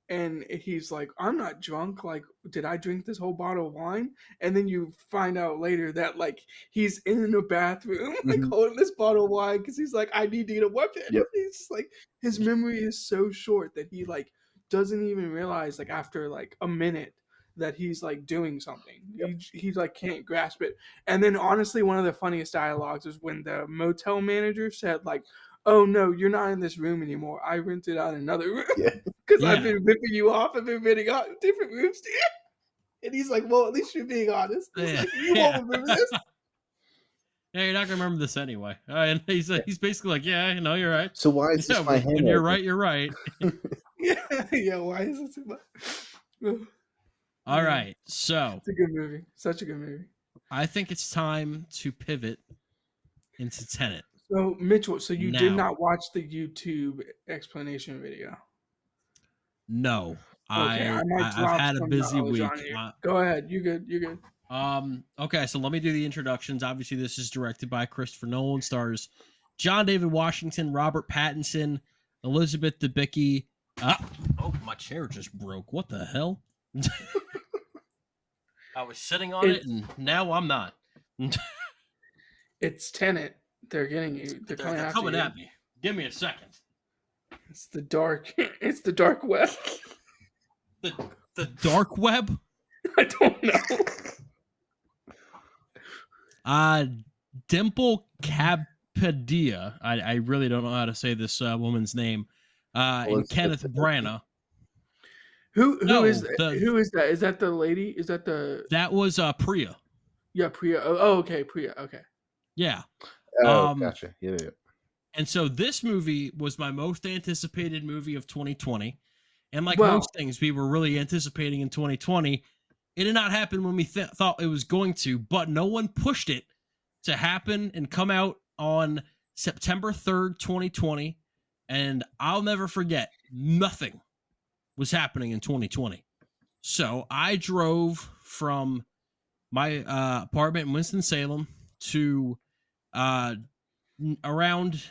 and he's like, I'm not drunk. Like, did I drink this whole bottle of wine? And then you find out later that like he's in the bathroom, like Mhm. holding this bottle of wine because he's like, I need to get a weapon. Yep. He's just like, his memory is so short that he like doesn't even realize like after like a minute that he's like doing something. He like can't grasp it. And then honestly, one of the funniest dialogues is when the motel manager said like, oh no, you're not in this room anymore. I rented out another room. Yeah. Because Yeah. I've been ripping you off. I've been renting out different rooms to you. And he's like, well, at least you're being honest. He's Yeah. like, you Yeah. won't remember this. Yeah, you're not gonna remember this anyway. And he's basically like, yeah, no, you're right. So why is Yeah, this my when hand? you're right, you're right. Yeah, why is it so much? All right, so It's a good movie. Such a good movie. I think it's time to pivot into Tenet. So, Mitchell, so you did Now. not watch the YouTube explanation video? No, Okay, I might I've drop had a some busy knowledge week. on you. Go ahead. You're good. You're good. Okay, so let me do the introductions. Obviously, this is directed by Christopher Nolan, stars John David Washington, Robert Pattinson, Elizabeth Debicki. Oh, my chair just broke. What the hell? I was sitting on it, and now I'm not. It's Tenet. They're getting you. They're coming They're after coming you. at me. Give me a second. It's the dark. It's the dark web. The dark web? I don't know. Dimple Kapadia. I really don't know how to say this woman's name. And Elizabeth Kenneth Debicki. Branagh. Who No, is that? Is that the lady? Is that the That was Priya. Yeah, Priya. Oh, okay, Priya. Okay. Yeah. Oh, gotcha. Yeah. And so this movie was my most anticipated movie of 2020. And like Well- most things we were really anticipating in 2020, it did not happen when we thought it was going to, but no one pushed it to happen and come out on September 3rd, 2020. And I'll never forget, nothing was happening in 2020. So I drove from my apartment in Winston-Salem to around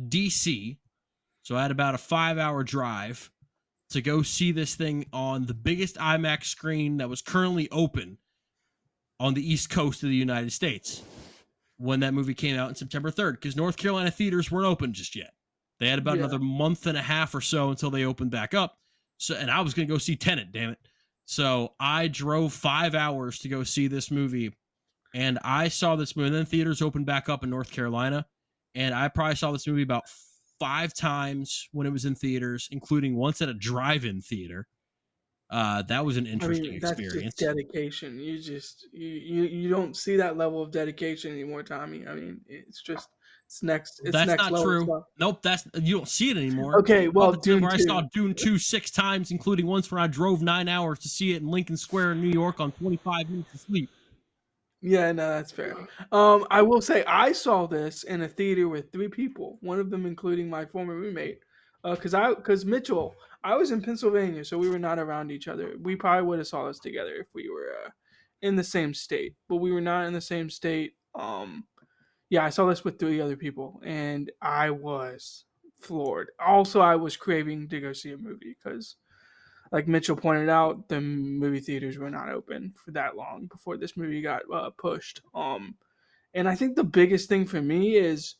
DC. So I had about a 5-hour drive to go see this thing on the biggest IMAX screen that was currently open on the East Coast of the United States when that movie came out on September 3rd, because North Carolina theaters weren't open just yet. They had about another month and a half or so until they opened back up. So, and I was going to go see Tenet, damn it. So I drove 5 hours to go see this movie, and I saw this movie. And then theaters opened back up in North Carolina, and I probably saw this movie about 5 times when it was in theaters, including once at a drive-in theater. That was an interesting experience. That's just dedication. You don't see that level of dedication anymore, Tommy. I mean, it's next. It's that's next not level true. stuff. Nope, you don't see it anymore. Okay, well, Dune where 2. I saw Dune 2 6 times, including once where I drove 9 hours to see it in Lincoln Square in New York on 25 minutes of sleep. Yeah, no, that's fair. I will say I saw this in a theater with 3 people, one of them including my former roommate. Because Mitchell, I was in Pennsylvania, so we were not around each other. We probably would have saw this together if we were in the same state, but we were not in the same state. Yeah, I saw this with 3 other people, and I was floored. Also, I was craving to go see a movie because, like Mitchell pointed out, the movie theaters were not open for that long before this movie got pushed. And I think the biggest thing for me is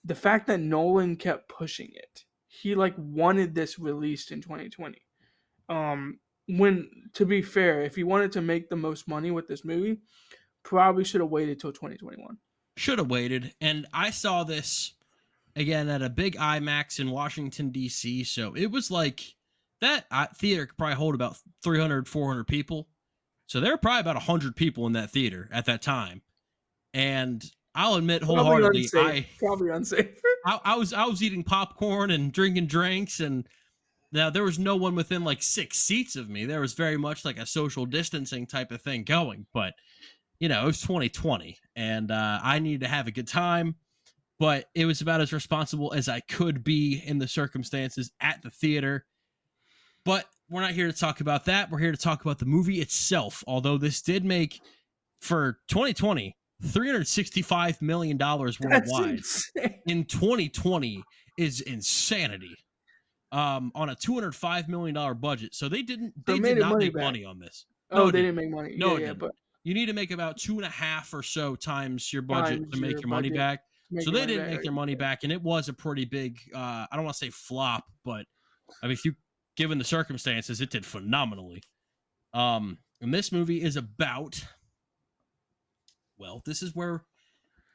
the fact that Nolan kept pushing it. He like wanted this released in 2020. When to be fair, if he wanted to make the most money with this movie, probably should have waited till 2021. Should have waited. And I saw this again at a big IMAX in Washington, D.C. So it was like that theater could probably hold about 300, 400 people. So there were probably about 100 people in that theater at that time. And I'll admit wholeheartedly, probably unsafe. I was eating popcorn and drinking drinks, and now there was no one within like 6 seats of me. There was very much like a social distancing type of thing going, but it was 2020, and I needed to have a good time. But it was about as responsible as I could be in the circumstances at the theater. But we're not here to talk about that. We're here to talk about the movie itself. Although this did make, for 2020, $365 million worldwide in 2020 is insanity. On a $205 million budget. So they did not make money on this. No, they didn't make money. No, but you need to make about 2.5 or so times your budget to make your money back. So they didn't make their money back, and it was a pretty big, I don't want to say flop, but I mean, if you given the circumstances, it did phenomenally. And this movie is about, well, this is where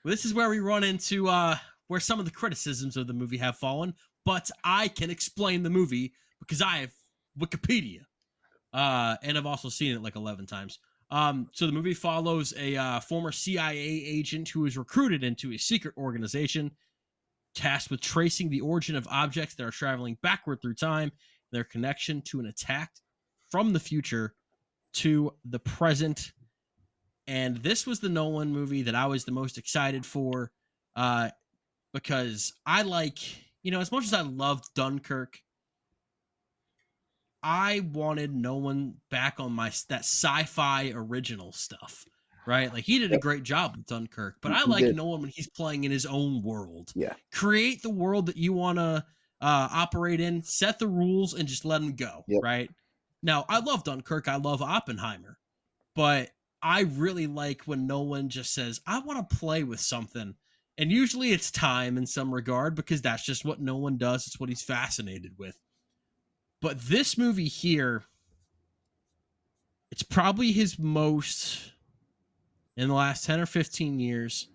we run into where some of the criticisms of the movie have fallen, but I can explain the movie because I have Wikipedia, and I've also seen it like 11 times. So the movie follows a former CIA agent who is recruited into a secret organization tasked with tracing the origin of objects that are traveling backward through time, their connection to an attack from the future to the present. And this was the Nolan movie that I was the most excited for, because I like, as much as I loved Dunkirk, I wanted Nolan back on that sci-fi original stuff, right? Like, he did a great job with Dunkirk, but I like Nolan when he's playing in his own world. Yeah. Create the world that you want to operate in, set the rules, and just let them go, right? Now, I love Dunkirk. I love Oppenheimer, but I really like when Nolan just says, I want to play with something. And usually it's time in some regard, because that's just what Nolan does. It's what he's fascinated with. But this movie here, it's probably his most, in the last 10 or 15 years,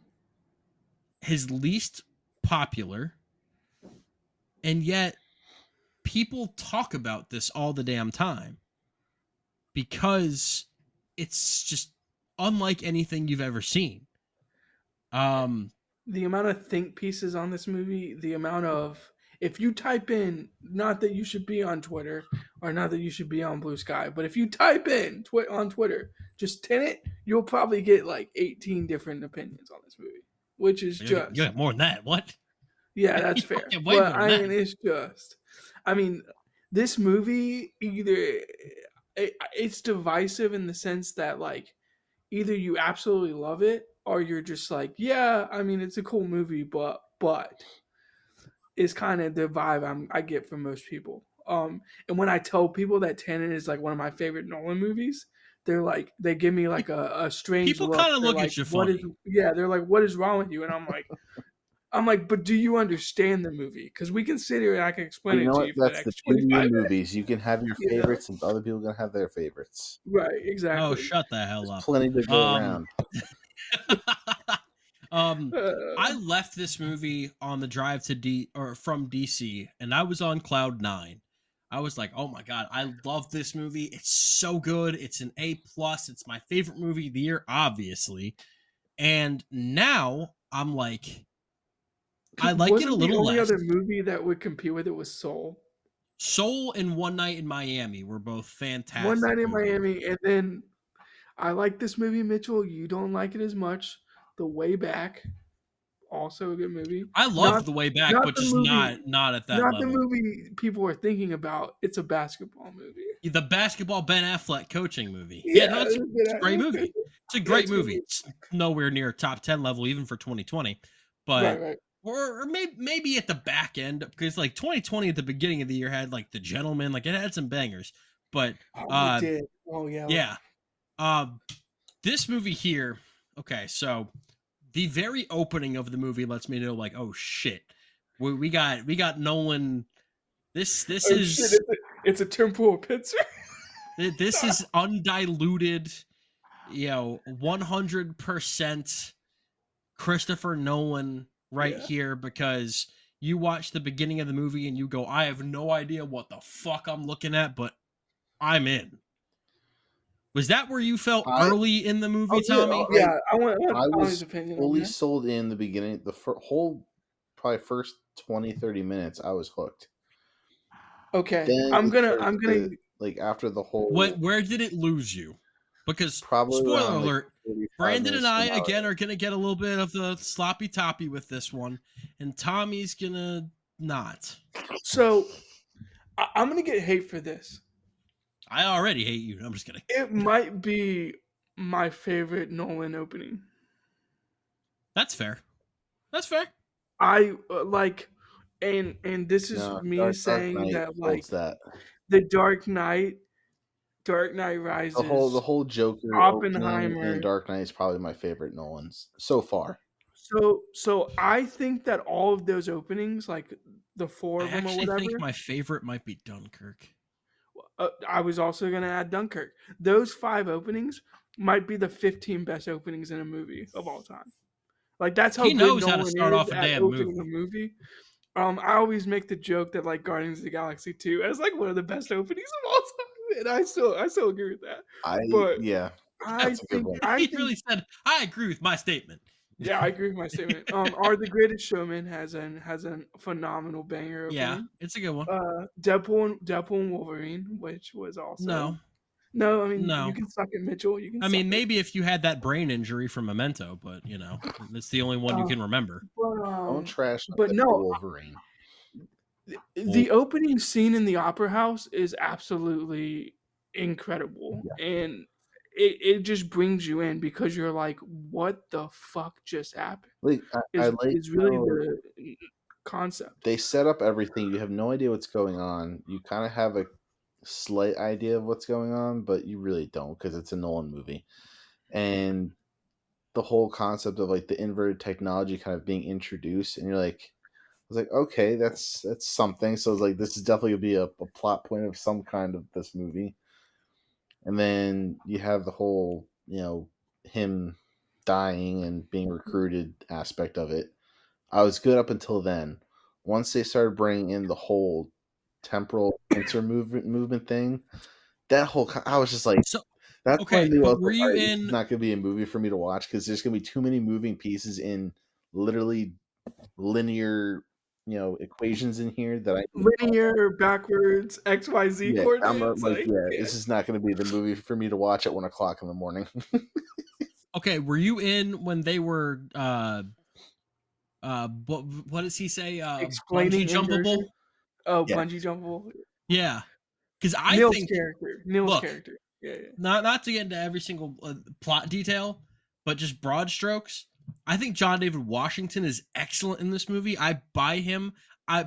his least popular. And yet, people talk about this all the damn time, because it's just unlike anything you've ever seen. The amount of think pieces on this movie, the amount of, if you type in, not that you should be on Twitter or not that you should be on Blue Sky, but if you type in on Twitter, just Tenet, you'll probably get like 18 different opinions on this movie, which is just... Yeah, more than that. What? Yeah, that's fair. But I mean, it's just... I mean, this movie, it's divisive in the sense that, like, either you absolutely love it or you're just like, yeah, I mean, it's a cool movie, but is kind of the vibe I get from most people. And when I tell people that Tenet is like one of my favorite Nolan movies, they're like, they give me like a strange people look. People kind of look like, at you funny. They're like, what is wrong with you? And I'm like, but do you understand the movie? Because we can sit here and I can explain it to you. That's the beauty of movies. You can have your favorites, and other people can have their favorites. Right, exactly. Oh, shut the hell up! Plenty to go around. I left this movie on the drive to from DC, and I was on cloud 9. I was like, oh my god, I love this movie. It's so good. It's an A+. It's my favorite movie of the year, obviously. And now I'm like, I like it a little less. The only other movie that would compete with it was Soul. Soul and One Night in Miami were both fantastic. One Night in Miami, and then I like this movie, Mitchell. You don't like it as much. The Way Back, also a good movie. I love The Way Back, but just not at that level. Not the movie people are thinking about. It's a basketball movie. The basketball Ben Affleck coaching movie. Yeah, it's a great movie. It's a great movie. It's nowhere near top 10 level, even for 2020. But right. Or maybe at the back end, because like 2020 at the beginning of the year had like The Gentleman, like it had some bangers. But it did. Oh yeah. Yeah. This movie here, okay, so the very opening of the movie lets me know, like, oh shit, we got Nolan. This Oh shit! is It's a temporal picture. this is undiluted, 100% Christopher Nolan right Yeah. here, because you watch the beginning of the movie and you go, I have no idea what the fuck I'm looking at, but I'm in. Was that where you felt I early in the movie, Oh Tommy? yeah. I want I Tommy's was opinion on fully that. sold in the beginning. The whole probably first 20, 30 minutes, I was hooked. Okay, Then I'm it gonna started I'm gonna to, like, after the whole Where did it lose you? Because, probably spoiler around like alert, 45 Brandon and minutes to I an hour. again are gonna get a little bit of the sloppy toppy with this one, and Tommy's gonna not. so I'm gonna get hate for this. I already hate you. I'm just kidding. It might be my favorite Nolan opening. That's fair. That's fair. I like, and this is No, me Dark saying Knight that like holds that. the Dark Knight The Rises, whole Joker opening and Oppenheimer. Dark Knight is probably my favorite Nolan's so far. So I think that all of those openings, like the four I of them or actually think whatever, my favorite might be Dunkirk. I was also gonna add Dunkirk. Those 5 openings might be the 15 best openings in a movie of all time. Like that's how He good knows how to Nolan start is off a at damn opening a movie. movie. I always make the joke that like Guardians of the Galaxy 2 as like one of the best openings of all time, and I still agree with that. But Yeah, I that's a good think one. I He think really said, I agree with my statement. yeah, I agree with my statement. Are the Greatest Showman has an phenomenal banger Yeah, opening. it's a good one. Deadpool and Wolverine, which was also No, no. I mean, you no. can suck it, Mitchell. You can I suck mean, it. maybe if you had that brain injury from Memento, but that's the only one you Uh, can remember. Don't trash but the no, Wolverine. the opening scene in the opera house is absolutely incredible, and it just brings you in because you're like, what the fuck just happened? Like I like Is really how the concept. they set up everything. You have no idea what's going on. You kind of have a slight idea of what's going on, but you really don't because it's a Nolan movie. And the whole concept of like the inverted technology kind of being introduced, and you're like, I was like, okay, that's something. So it's like this is definitely gonna be a plot point of some kind of this movie. And then you have the whole, him dying and being recruited aspect of it. I was good up until then. Once they started bringing in the whole temporal movement thing, I was just like, So, that's when I okay, knew I but was were like, all you right, this is in? not going to be a movie for me to watch because there's going to be too many moving pieces in literally linear, equations in here that I need. Linear, backwards, XYZ Yeah, I'm coordinates. like, Like, yeah, yeah. this is not going to be the movie for me to watch at 1 o'clock in the morning. Okay, were you in when they were what does he say? Bungee Explaining jumpable? inversion. Oh, Yeah, bungee jumpable. Yeah, because I Neil's think, character. Neil's look, character. Yeah, yeah. not to get into every single plot detail, but just broad strokes. I think John David Washington is excellent in this movie. I buy him.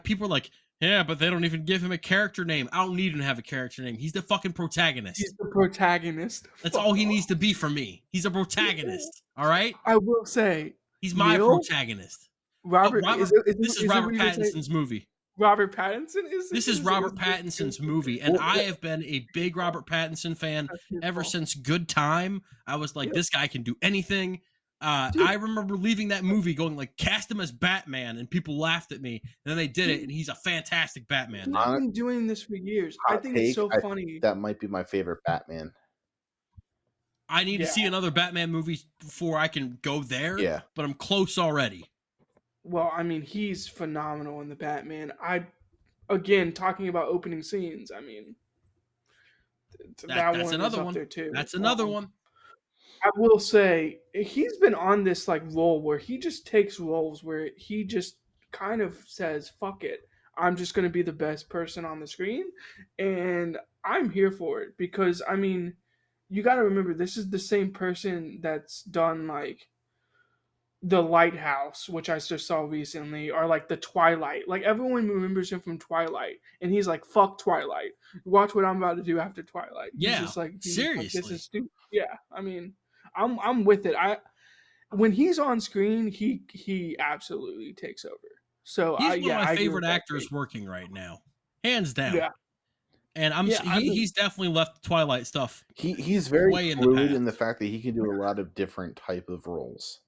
People are like, yeah, but they don't even give him a character name. I don't need him to have a character name. He's the fucking protagonist. He's the protagonist. That's Fuck all he off. needs to be for me. He's a protagonist. All right. I will say, He's my Neil, protagonist. Oh, Robert, Robert. This is is it Robert what you say? Pattinson's movie. Robert Pattinson This is Robert Pattinson's movie, and Well, I have been a big Robert Pattinson fan That's his ever fault. since Good Time. I was like, Yep. this guy can do anything. Dude. I remember leaving that movie going like, cast him as Batman, and people laughed at me. And then they did it, and he's a fantastic Batman He's now. been doing this for years. I hot think it's take, so I funny. think that might be my favorite Batman. I need to Yeah. see another Batman movie before I can go there. Yeah. But I'm close already. Well, I mean, he's phenomenal in the Batman. Again, talking about opening scenes, I mean, that That's one is another up one. there too. That's another one. I will say he's been on this like role where he just takes roles where he just kind of says, "Fuck it, I'm just going to be the best person on the screen," and I'm here for it because I mean, you got to remember this is the same person that's done like The Lighthouse, which I just saw recently, or like The Twilight. Like everyone remembers him from Twilight, and he's like, "Fuck Twilight! Watch what I'm about to do after Twilight." He's Yeah, just like, this seriously. is stupid. Yeah, I mean, I'm with it. when he's on screen, he absolutely takes over. So He's one of my I agree favorite with that actors take. working right now, hands down. Yeah, And yeah. I mean, he's definitely left Twilight stuff He's very way in the fluid past. in the fact that he can do a lot of different type of roles.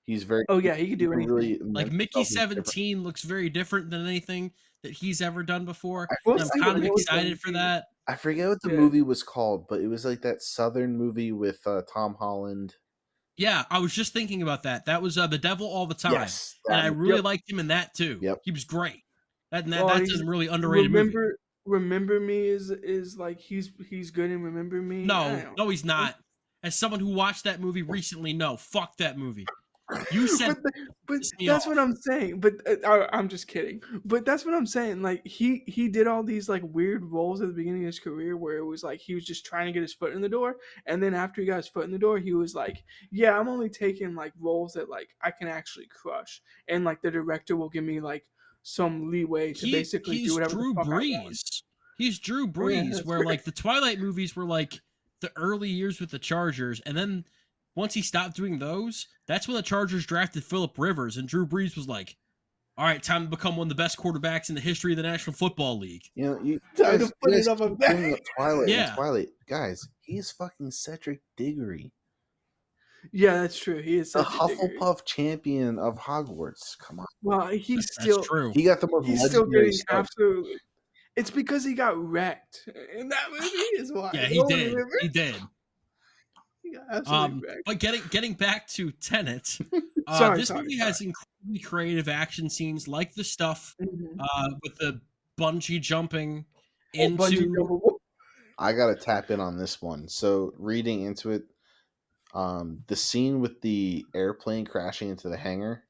He's very oh yeah, he could he do can anything. really Like immerse Mickey himself in different. 17 looks very different than anything that he's ever done before, I We'll and I'm see kind when of Noah's excited for 17. that. I forget what the Yeah. movie was called, but it was like that Southern movie with Tom Holland. Yeah, I was just thinking about that. That was The Devil All the Time, Yes, and that I movie. really Yep. liked him in that too. Yep. He was great. Oh, That's he's a really underrated movie. Remember Me is like he's good in Remember Me. No, he's not. As someone who watched that movie recently, no, fuck that movie. You said but piss me that's off. what I'm saying. But I'm just kidding. But that's what I'm saying. Like he did all these like weird roles at the beginning of his career where it was like he was just trying to get his foot in the door, and then after he got his foot in the door, he was like, "Yeah, I'm only taking like roles that like I can actually crush, and like the director will give me like some leeway to basically do He's whatever the Drew fuck I want." Brees. He's Drew Yeah, Brees, that's where right. like the Twilight movies were like the early years with the Chargers, and then once he stopped doing those, that's when the Chargers drafted Phillip Rivers, and Drew Brees was like, "All right, time to become one of the best quarterbacks in the history of the National Football League." You know, you Time guys, to put you it guys up a keep back. bringing up Twilight and Yeah. Twilight. Guys, he's fucking Cedric Diggory, Yeah, that's true. He is the such a digger. Hufflepuff champion of Hogwarts. Come on, Well, That's true. he got the most he's still legendary getting stuff. absolutely. It's because he got wrecked in that movie. Is why. Yeah, he No one did. remembers. He did. He got absolutely wrecked. But getting back to Tenet, this movie has incredibly creative action scenes, like the stuff Mhm. with the bungee jumping Bungee into. jumpable. I gotta tap in on this one. So reading into it, the scene with the airplane crashing into the hangar.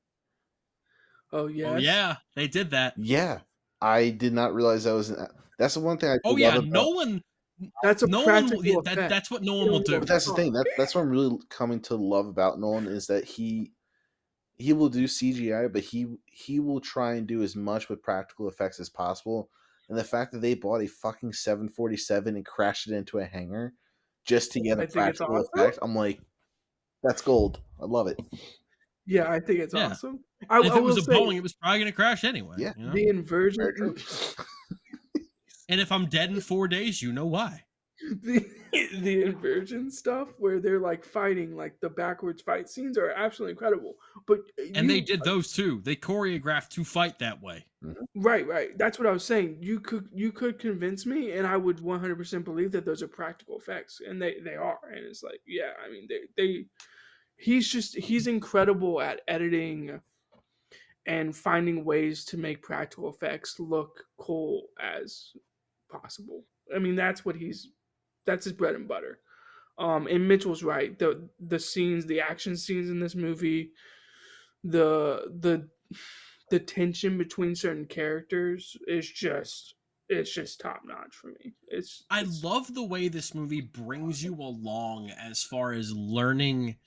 Oh yes. Oh yeah, they did that. Yeah, I did not realize that was. That's the one thing I Oh love yeah, about. Nolan. That's a practical effect. That's what Nolan will do. But that's the thing. That's what I'm really coming to love about Nolan is that he will do CGI, but he will try and do as much with practical effects as possible. And the fact that they bought a fucking 747 and crashed it into a hangar just to get a I think it's practical awesome. effect, I'm like, that's gold. I love it. Yeah, I think it's Yeah. awesome. If it was a Boeing, it was probably going to crash anyway. Yeah. You know? The inversion. And if I'm dead in 4 days, you know why. The inversion stuff where they're like fighting, like the backwards fight scenes are absolutely incredible. But And they did those too. They choreographed to fight that way. Right. That's what I was saying. You could convince me, and I would 100% believe that those are practical effects, and they are. And it's like, yeah, I mean, he's incredible at editing and finding ways to make practical effects look cool as possible. I mean, that's his bread and butter. And Mitchell's right. The scenes, the action scenes in this movie, the tension between certain characters is just top notch for me. I love the way this movie brings you along as far as learning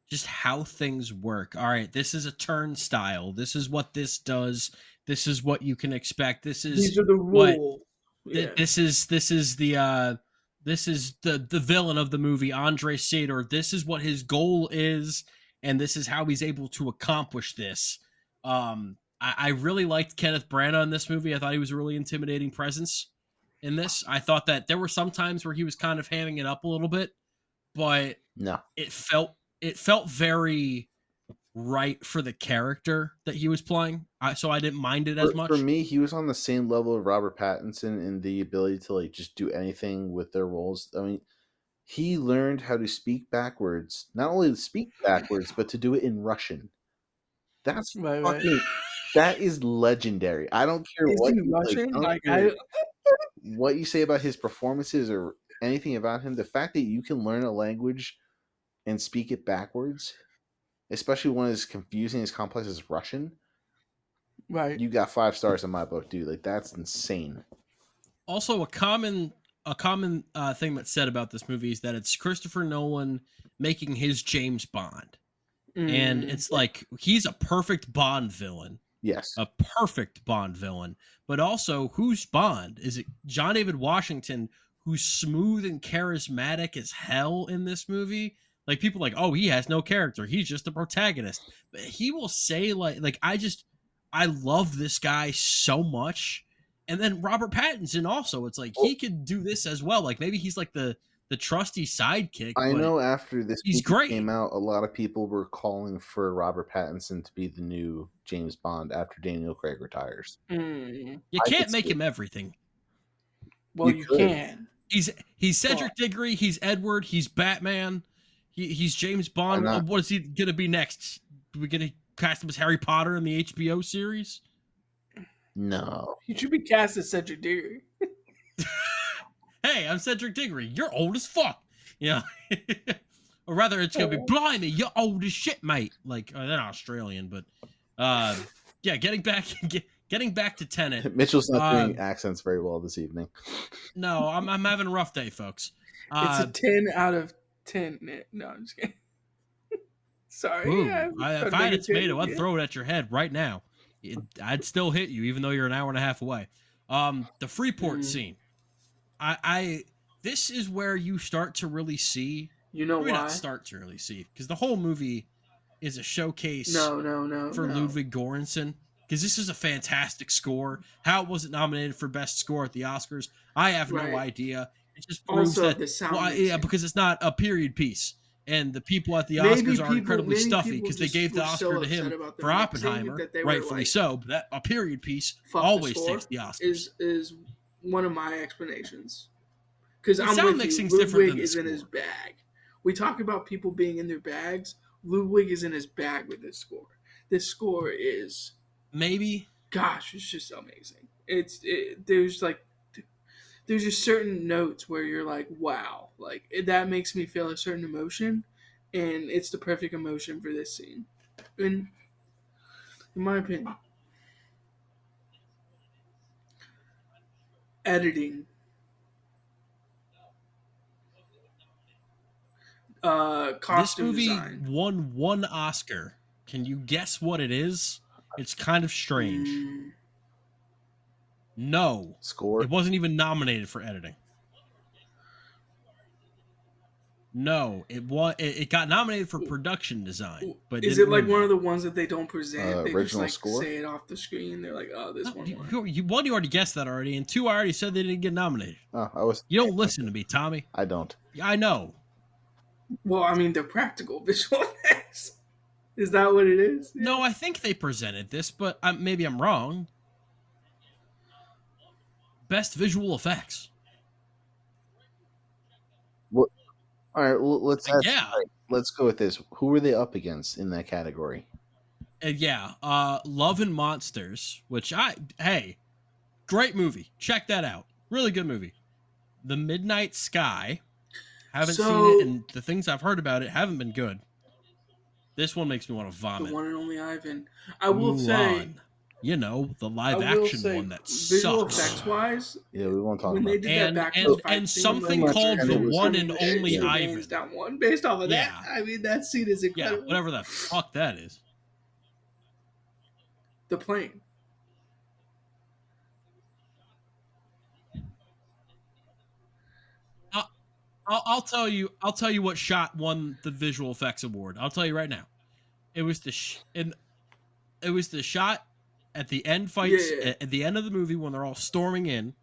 just how things work. All right, this is a turnstile. This is what this does. This is what you can expect. These are the rules. Yeah. This is the villain of the movie, Andre Sador. This is what his goal is, and this is how he's able to accomplish this. I really liked Kenneth Branagh in this movie. I thought he was a really intimidating presence in this. I thought that there were some times where he was kind of hamming it up a little bit, but No, it felt very right for the character that he was playing. So I didn't mind it as much. For me, he was on the same level of Robert Pattinson in the ability to like just do anything with their roles. I mean, he learned how to speak backwards. Not only to speak backwards, but to do it in Russian. That's fucking. That is legendary. I don't care what you Russian? what you say about his performances or anything about him. The fact that you can learn a language and speak it backwards, especially one as confusing as complex as Russian, right? You got 5 stars in my book, dude. Like that's insane. Also, a common thing that's said about this movie is that it's Christopher Nolan making his James Bond, and it's like he's a perfect Bond villain. Yes, a perfect Bond villain. But also, who's Bond? Is it John David Washington, who's smooth and charismatic as hell in this movie? Like people like, oh, he has no character. He's just the protagonist. But he will say like I love this guy so much. And then Robert Pattinson also, it's like he could do this as well. Like maybe he's like the trusty sidekick. I but know after this he's movie great. came out, a lot of people were calling for Robert Pattinson to be the new James Bond after Daniel Craig retires. Mm. You can't make him everything. Well, you can. He's Cedric Diggory. He's Edward. He's Batman. He's James Bond. What is he gonna be next? Are we gonna cast him as Harry Potter in the HBO series? No. He should be cast as Cedric Diggory. Hey, I'm Cedric Diggory. You're old as fuck. Yeah. Or rather, it's gonna be blimey. You're old as shit, mate. Like they're Australian, but yeah. Getting back to Tenet. Mitchell's not doing accents very well this evening. No, I'm having a rough day, folks. It's a 10 out of 10. No, I'm just kidding. Sorry. If I had a tomato, I'd throw it at your head right now. I'd still hit you, even though you're an hour and a half away. The Freeport scene. This is where you start to really see. You know why? Not start to really see, because the whole movie is a showcase. No. For Ludwig Göransson, because this is a fantastic score. How it wasn't nominated for best score at the Oscars, I have no idea. It just proves also, that. The sound because it's not a period piece. And the people at the Oscars are incredibly stuffy because they gave the Oscar to him for Oppenheimer, rightfully so. But that a period piece always takes the Oscars. Is one of my explanations. Because I'm sound with you. Mixing's different than Ludwig is in his bag. We talk about people being in their bags. Ludwig is in his bag with this score. This score is gosh, it's just amazing. There's just certain notes where you're like, wow, like that makes me feel a certain emotion, and it's the perfect emotion for this scene, in my opinion. Editing, costume this movie design. won one Oscar. Can you guess what it is? It's kind of strange. No. Score? It wasn't even nominated for editing. No, it got nominated for production design, but is it like one of the ones that they don't present? They original just score? say it off the screen. They're like, "Oh, this one." You already guessed that already, and two, I already said they didn't get nominated. Oh, You don't listen to me, Tommy. I don't. I know. Well, I mean, they're practical visual effects. Is that what it is? No, I think they presented this, but maybe I'm wrong. Best visual effects. What? All right, let's let's go with this. Who were they up against in that category? Love and Monsters, which great movie. Check that out. Really good movie. The Midnight Sky. Haven't seen it, and the things I've heard about it haven't been good. This one makes me want to vomit. The one and only Ivan. I will say, the live action one that visual sucks. effects wise, yeah, we won't talk when about they did that back and something called the one and only Ivan. Down one based off of that. I mean, that scene is incredible. Yeah, whatever the fuck that is. The plane. I'll tell you what shot won the visual effects award. I'll tell you right now. It was the shot at the end fights at the end of the movie when they're all storming in,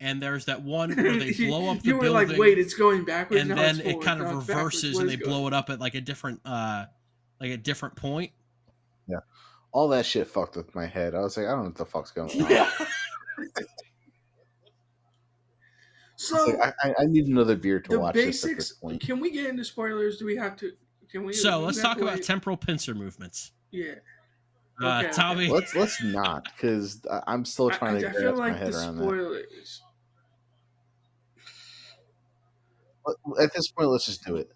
and there's that one where they blow up the you were building. Like, wait, it's going backwards, and then it kind of reverses, and they blow it up at like a different point. Yeah, all that shit fucked with my head. I was like, I don't know what the fuck's going on. Yeah. So I need another beer to watch basics, this at this point. Can we get into spoilers? Do we have to? Can we? So let's talk about temporal pincer movements. Yeah. Okay, Tommy. Let's not, because I'm still trying to get my head around spoilers. that. At this point, let's just do it.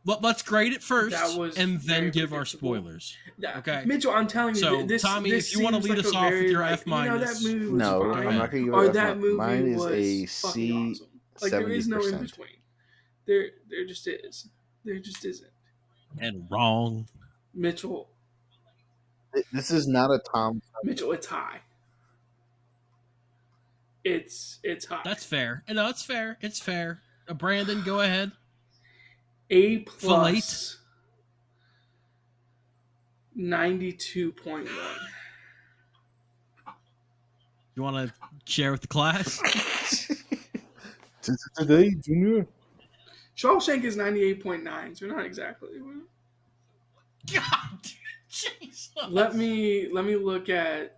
Let's grade it first, and then give our spoilers. Okay, Mitchell, I'm telling you. So, Tommy, if you want to lead us off with your F minus, that movie was fine. I'm not going to give it that movie. Mine is a C. Awesome. Like 70%. There is no in between. There just is. There just isn't. And wrong, Mitchell. This is not a Tom. Mitchell, it's high. It's high. That's fair. No, it's fair. It's fair. Brandon, go ahead. A Fillet? plus 92.1. You want to share with the class? Today, Junior. Shawshank is 98.9, so not exactly. God, Jesus. Let me look at.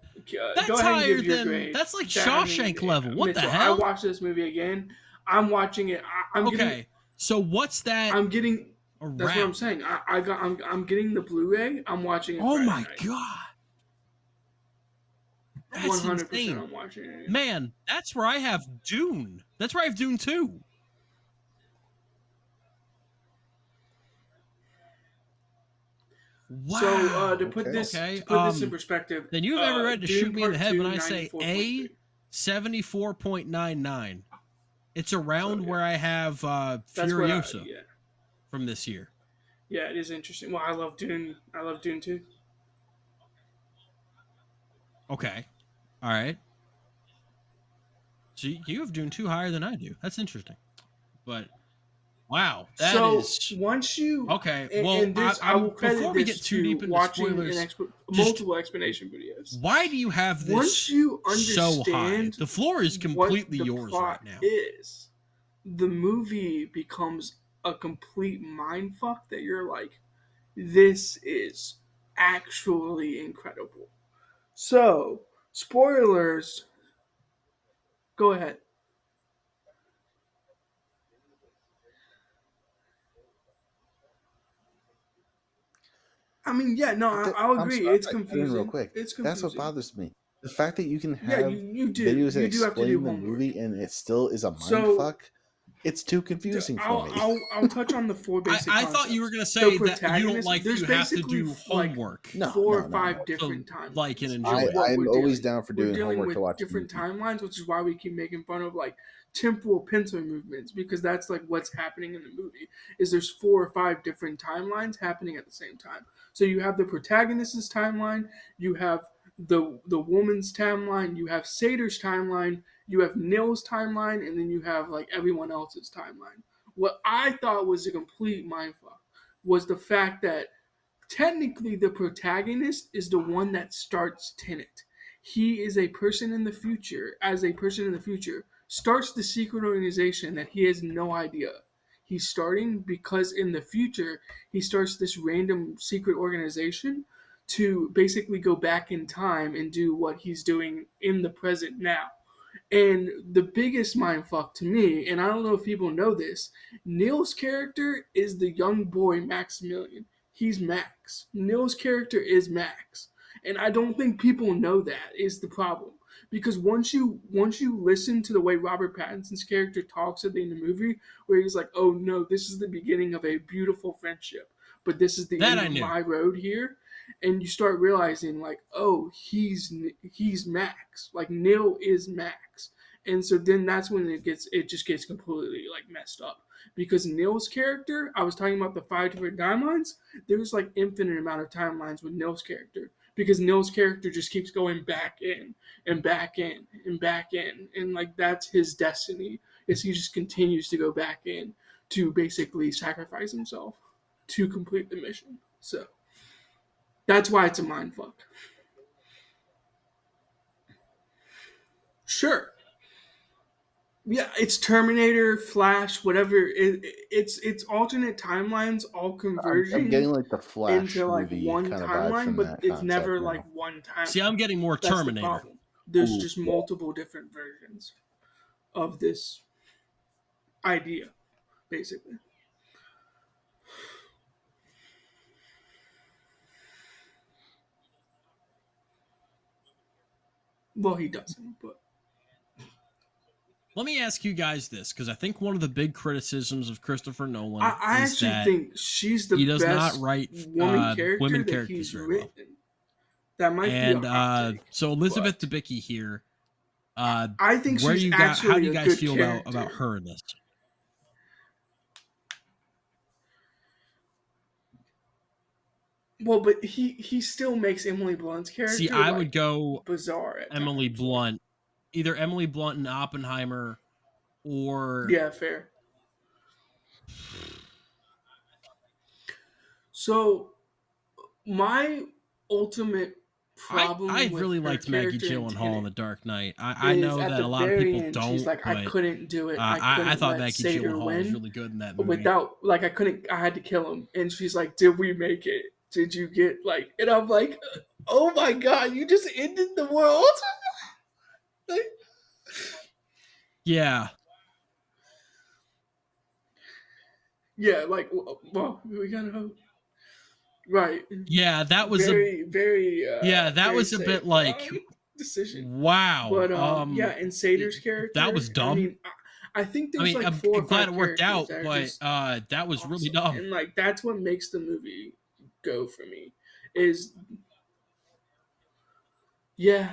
That's go ahead and higher give your than grade. that's like Shawshank level. What Mitchell, the I hell? watched this movie again. I'm watching it. I'm Okay, getting. so what's that I'm getting. around? That's what I'm saying. I'm getting the Blu-ray. I'm watching it. Oh Friday my night. god, that's 100%. insane. I'm watching it. Man, that's where I have Dune. That's where I have Dune 2. Wow. So to put this in perspective, then you have every right to Dune shoot me in the Part head 2, when I say A 94.3. 74.99. It's around where I have That's what Furiosa from this year. Yeah, it is interesting. Well, I love Dune. I love Dune too. Okay. All right. So you have Dune 2 higher than I do. That's interesting. But wow, that is once you okay. And, well, and this, I will credit before we this get too deep into watching spoilers, multiple explanation videos. Why do you have this once you so high? understand The floor is completely yours right now. Is the movie becomes a complete mindfuck that you're like, this is actually incredible. So, spoilers. Go ahead. I mean, yeah, no, I'll agree. Sorry, It's confusing. real quick. It's confusing. That's what bothers me. The fact that you can have you do. videos that You do have to do explain the homework. movie and it still is a mindfuck. It's too confusing for me. I'll touch on the four basic I concepts. thought you were going to say that you don't like there's you have to basically do homework. like four or five different So, timelines. like and enjoy. I'm always down for doing we're dealing homework with to watch different timelines, which is why we keep making fun of like temporal pincer movements, because that's like what's happening in the movie. Is there's 4 or 5 different timelines happening at the same time. So you have the protagonist's timeline, you have the woman's timeline, you have Sator's timeline, you have Nil's timeline, and then you have like everyone else's timeline. What I thought was a complete mindfuck was the fact that technically the protagonist is the one that starts Tenet. He is a person in the future, as a person in the future, starts the secret organization that he has no idea. He's starting because in the future, he starts this random secret organization to basically go back in time and do what he's doing in the present now. And the biggest mindfuck to me, and I don't know if people know this, Neil's character is the young boy Maximilian. He's Max. Neil's character is Max. And I don't think people know that is the problem. Because once you listen to the way Robert Pattinson's character talks at the end of the movie, where he's like, "Oh no, this is the beginning of a beautiful friendship, but this is the end of my road here," and you start realizing like, oh, he's Max. Like Neil is Max, and so then that's when it just gets completely like messed up. Because Neil's character, I was talking about the 5 different timelines. There's like infinite amount of timelines with Neil's character, because Neil's character just keeps going back in and back in and back in, and like that's his destiny. Is he just continues to go back in to basically sacrifice himself to complete the mission. So that's why it's a mindfuck. Sure. Yeah, it's Terminator, Flash, whatever. It's alternate timelines all converging. I'm getting like the Flash into like movie one kind of timeline, but it's concept never now. like one timeline. See, I'm getting more Terminator. There's just multiple different versions of this idea, basically. Well, he doesn't, but let me ask you guys this, because I think one of the big criticisms of Christopher Nolan I is actually that think she's the he does best not write women character that characters he's very written. well. That might be a hot take, so Elizabeth Debicki here. I think where she's you actually how do you guys feel character. about her in this? Well, but he still makes Emily Blunt's character. See, I would go bizarre. Emily Blunt, either Emily Blunt in Oppenheimer, or yeah, fair. So my ultimate I problem with really her liked Maggie character in Gyllenhaal in The Tenet Dark Knight. I is know at that the a lot of people very end, she's don't, like, I but couldn't do it. I I couldn't thought let Maggie Seder Gyllenhaal was win really good in that movie. without, like, I couldn't, I had to kill him. And she's like, did we make it? Did you get, like, and I'm like, oh my God, you just ended the world. Like, Yeah. yeah, like, well, we gotta hope. Right. Yeah, that was Very, very, that very was a bit safe like, decision. wow. But yeah, and Seder's That was character, I dumb. mean, I think I there's mean, like I'm 4 or glad 5 it worked characters out, that are but just that was really awesome. dumb. And like that's what makes the movie go for me. Is yeah.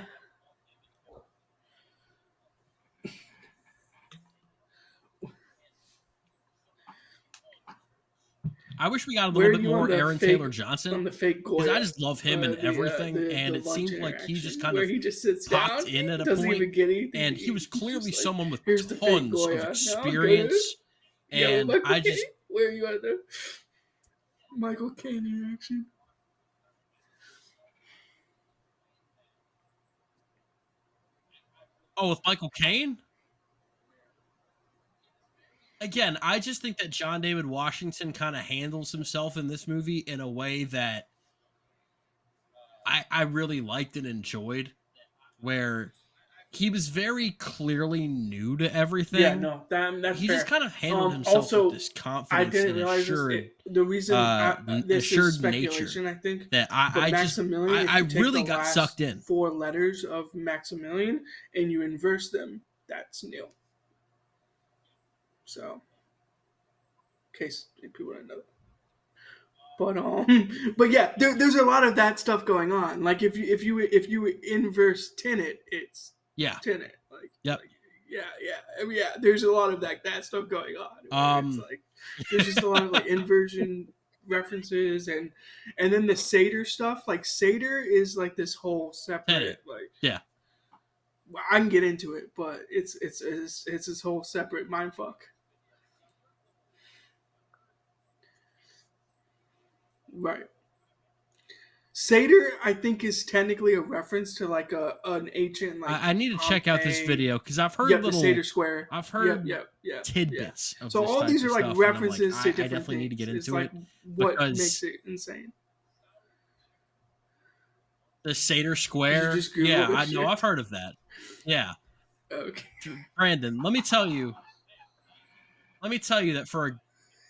I wish we got a Where little are bit you on more the Aaron fake Taylor Johnson, Goya? because I just love him and everything, and The it lunch seemed like he just interaction kind where of he just sits popped down, in at a doesn't point, even get anything and to he eat. was He's clearly just like, someone with here's the fake tons of Goya. Now good. experience, Yo, and Michael I Caine. just Where are you at the Michael Caine interaction? with Michael Caine. Again, I just think that John David Washington kind of handles himself in this movie in a way that I really liked and enjoyed, where he was very clearly new to everything. Yeah, no, that's he fair. just kind of handled himself Also, with this confidence I didn't and realize assured, the reason this is assured nature speculation. I think that but Maximilian, I if you take really the got last sucked in. 4 letters of Maximilian and you inverse them, that's Neil. So, in case people don't know. But yeah, there's a lot of that stuff going on. Like if you inverse Tenet, it's Yeah. Tenet. Like, yep. Like, yeah. I mean, yeah, there's a lot of that stuff going on. It's like there's just a lot of like inversion references and then the Seder stuff. Like Seder is like this whole separate Tenet. like yeah. I can get into it, but it's this whole separate mindfuck. Right. Seder, I think, is technically a reference to like an ancient like. I need to check out this video because I've heard the Seder Square. I've heard tidbits. Yeah. Of So this all type these of are like stuff, references like, to I different definitely things. need to get It's into like it. What makes it insane? The Seder Square. Yeah, I know. I've heard of that. Yeah. Okay. Brandon, let me tell you that for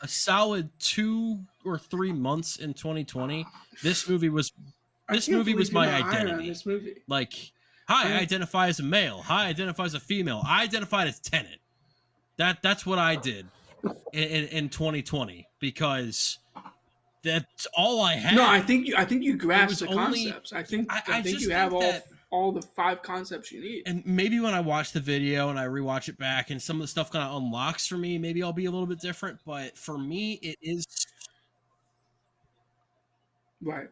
a solid 2 or 3 months in 2020, this movie was my identity. This movie. Like, hi, I identify as a male. Hi, I identify as a female. I identified as Tenet. That's what I did in 2020 because that's all I had. No, I think you grasped the concepts. I think you have all the 5 concepts you need. And maybe when I watch the video and I rewatch it back and some of the stuff kind of unlocks for me, maybe I'll be a little bit different. But for me, it is right.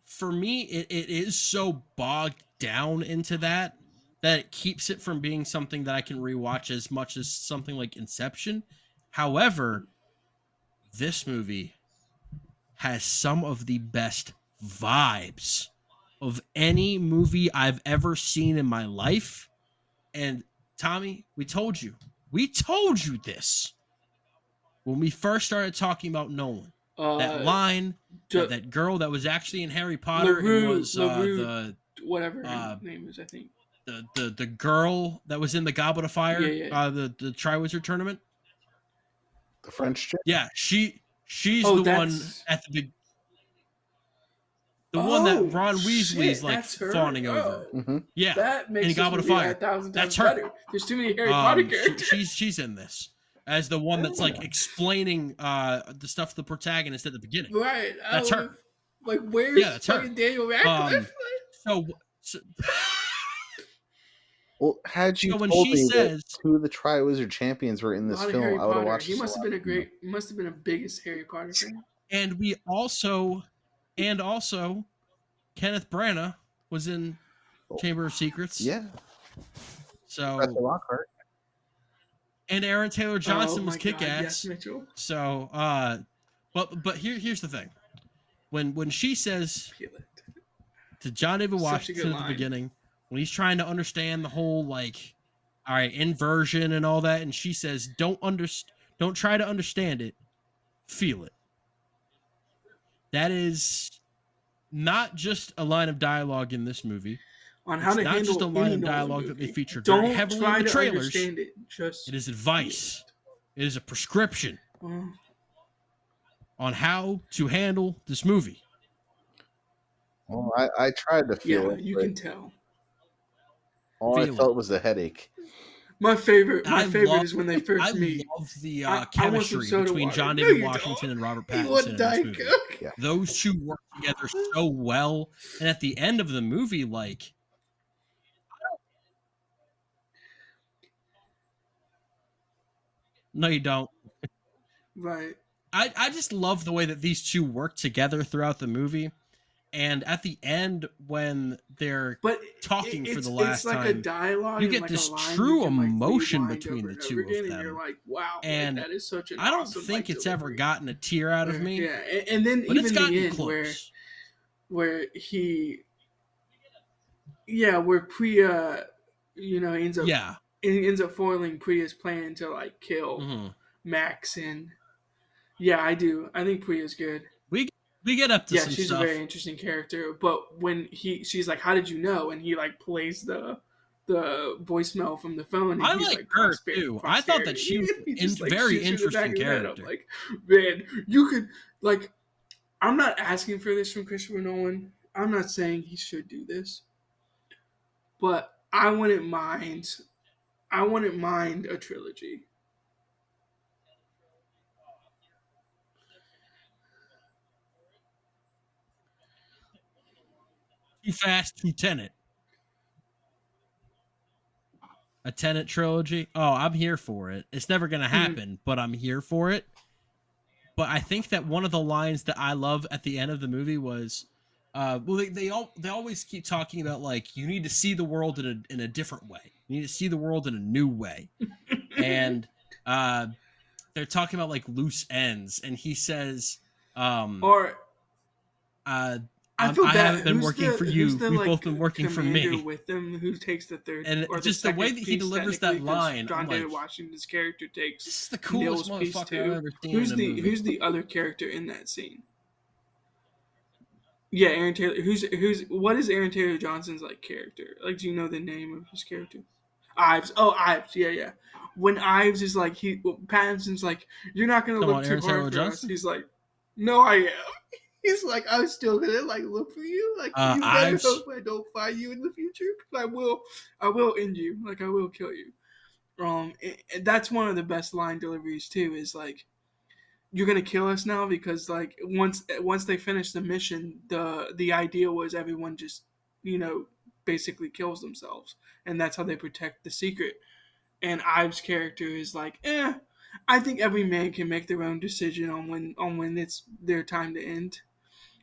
For me, it is so bogged down into that it keeps it from being something that I can rewatch as much as something like Inception. However, this movie has some of the best vibes of any movie I've ever seen in my life. And Tommy, we told you this when we first started talking about Nolan. That line, that girl that was actually in Harry Potter was the whatever her name is, I think. The girl that was in the Goblet of Fire, the Triwizard Tournament. The French chick? Yeah, she's the one at the big. The one that Ron Weasley's like fawning over. Mm-hmm. Yeah, that makes in Goblet of Fire. 1,000 times That's her. Better. There's too many Harry Potter characters. She's in this as the one that's like explaining the stuff to the protagonist at the beginning. Right. That's her. Like where's her. Daniel Radcliffe? So well, had you when told she me says that 2 of the Triwizard champions were in this film, I would have watched. He must have been he must have been a biggest Harry Potter fan. And also, Kenneth Branagh was in Chamber of Secrets. Yeah. So. Professor Lockhart. And Aaron Taylor Johnson was kick-ass. Yes, Mitchell. So, But here's the thing. When she says Feel it. to John David Such a good Washington at the line. beginning, when he's trying to understand the whole like, all right, inversion and all that, and she says, don't try to understand it, feel it. That is not just a line of dialogue in this movie. On how It's to not handle just a line any of Nolan dialogue movie. that they feature Don't very heavily try in the to trailers. understand it. Just it is advice. It is a prescription on how to handle this movie. Well, I tried to feel it. You can tell. All I felt was a headache. My favorite is when they first meet. I love the chemistry between John No, David you Washington don't. and Robert You want Pattinson in Diet this movie. Coke? Yeah. Those two work together so well, and at the end of the movie, like, no, you don't. Right. I just love the way that these two work together throughout the movie. And at the end, when they're talking for the last it's like time, a dialogue. you get like this a line true you can, emotion rewind between over the and two over again, of them. and you're like, wow, and that is such an I don't awesome, think it's delivery. ever gotten a tear out of me. Yeah, and then but even it's the end close. where he, where Priya, ends up foiling Priya's plan to like kill Max, and I do. I think Priya's good. We get up to some she's stuff. a very interesting character. But when she's like, "How did you know?" and he like plays the voicemail from the phone, and I he's like like, her too. I thought that she was a very interesting character. I'm like, man, you could like. I'm not asking for this from Christopher Nolan. I'm not saying he should do this, but I wouldn't mind. I wouldn't mind a trilogy. Too Fast, Too Tenet. A Tenet trilogy. Oh, I'm here for it. It's never gonna happen, but I'm here for it. But I think that one of the lines that I love at the end of the movie was, they always keep talking about like you need to see the world in a different way. You need to see the world in a new way, and they're talking about like loose ends, and he says, I feel bad. haven't been working for you. We've both been working for me. With them, who takes the third, and or just the way that he delivers that line, John David Washington's character takes. This is the coolest motherfucker I've ever seen. Who's the other character in that scene? Yeah, Aaron Taylor. What is Aaron Taylor Johnson's like character? Like, do you know the name of his character? Ives. Oh, Ives. Yeah. When Ives is like Pattinson's like, you're not gonna look too hard for us. He's like, no, I am. He's like, I'm still gonna like look for you. Like, you better hope I don't find you in the future. I will end you. Like, I will kill you. And that's one of the best line deliveries too. Is like, you're gonna kill us now because like once they finish the mission, the idea was everyone just basically kills themselves, and that's how they protect the secret. And Ives' character is like, I think every man can make their own decision on when it's their time to end.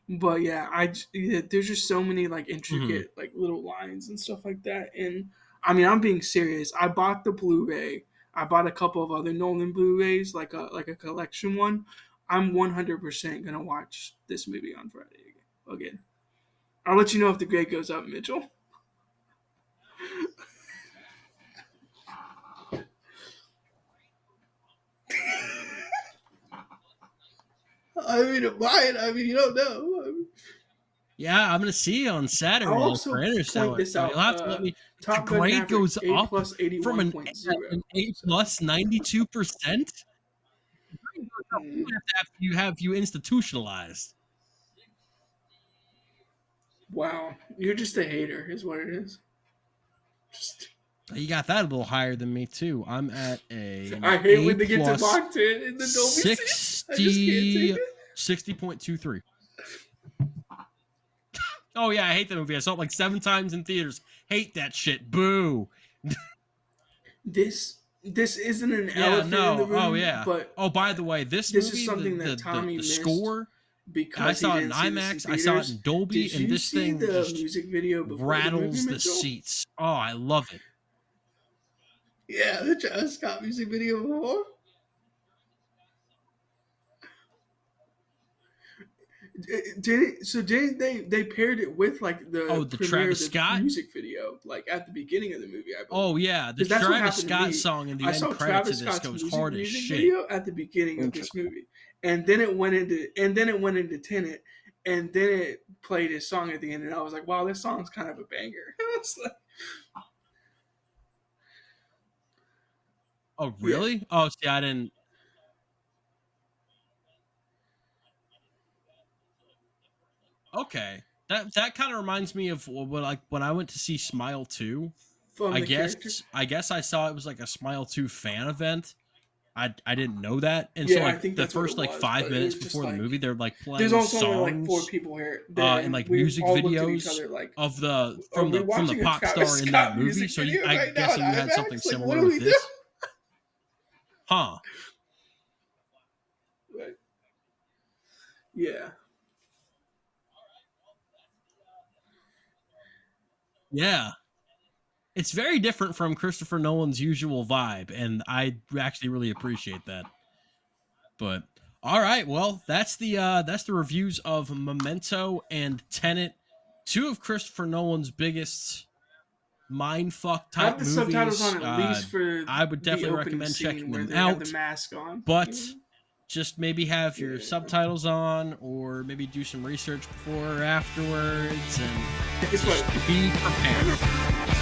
But there's just so many like intricate like little lines and stuff like that. And I mean, I'm being serious. I bought the Blu-ray. I bought a couple of other Nolan Blu-rays, like a collection one. I'm 100% gonna watch this movie on Friday again. I'll let you know if the grade goes up, Mitchell. I mean, you don't know. Yeah, I'm gonna see you on Saturday for Interstellar. Point this out. You'll have to let me. The grade goes up from an A plus 92%. You have you institutionalized. Wow, you're just a hater, is what it is. You got that a little higher than me too. I'm at I hate when they get to Mach 10 in the Dolby 60.23. Oh yeah, I hate that movie. I saw it like 7 times in theaters. Hate that shit. Boo. This isn't an elephant in the room. Oh yeah. But by the way, this movie, is something that Tommy the score. Because I saw it in IMAX. I saw it in Dolby, and this thing just music video rattles the seats. Oh, I love it. Yeah, the Travis Scott music video before. Didn't they paired it with like the the premiere of Travis the Scott. music video, like at the beginning of the movie, I believe. Oh yeah, the Because that's what Travis happened to Scott me. song in the I end saw credits Travis of this Scott's goes music hard as music shit. video at the beginning of this movie, and then it went into Tenet, and then it played his song at the end, and I was like, wow, this song's kind of a banger. It's like, Oh yeah, really? Oh, see, I didn't. Okay, that kind of reminds me of when I went to see Smile 2. from I the character. guess I guess I saw it was like a Smile 2 fan event. I didn't know that, and so Yeah, I like think the that's what first it like was, 5 but it minutes was just before the like movie, they're like there's playing also only like 4 songs people here. and like We music all looked at each videos other like, of the are we from the watching a pop Travis star in that Scott movie. music So video I'm right now in guessing you had something IMAX? Like, what similar are with we doing? this, huh? Like, yeah. Yeah, it's very different from Christopher Nolan's usual vibe, and I actually really appreciate that. But all right, well, that's the reviews of Memento and Tenet, two of Christopher Nolan's biggest mindfuck Have type the subtitles movies. on at least for I would the definitely opening recommend checking scene where them they have the out, mask on. but just maybe have your Yeah. subtitles on, or maybe do some research before or afterwards, and It's just like be prepared.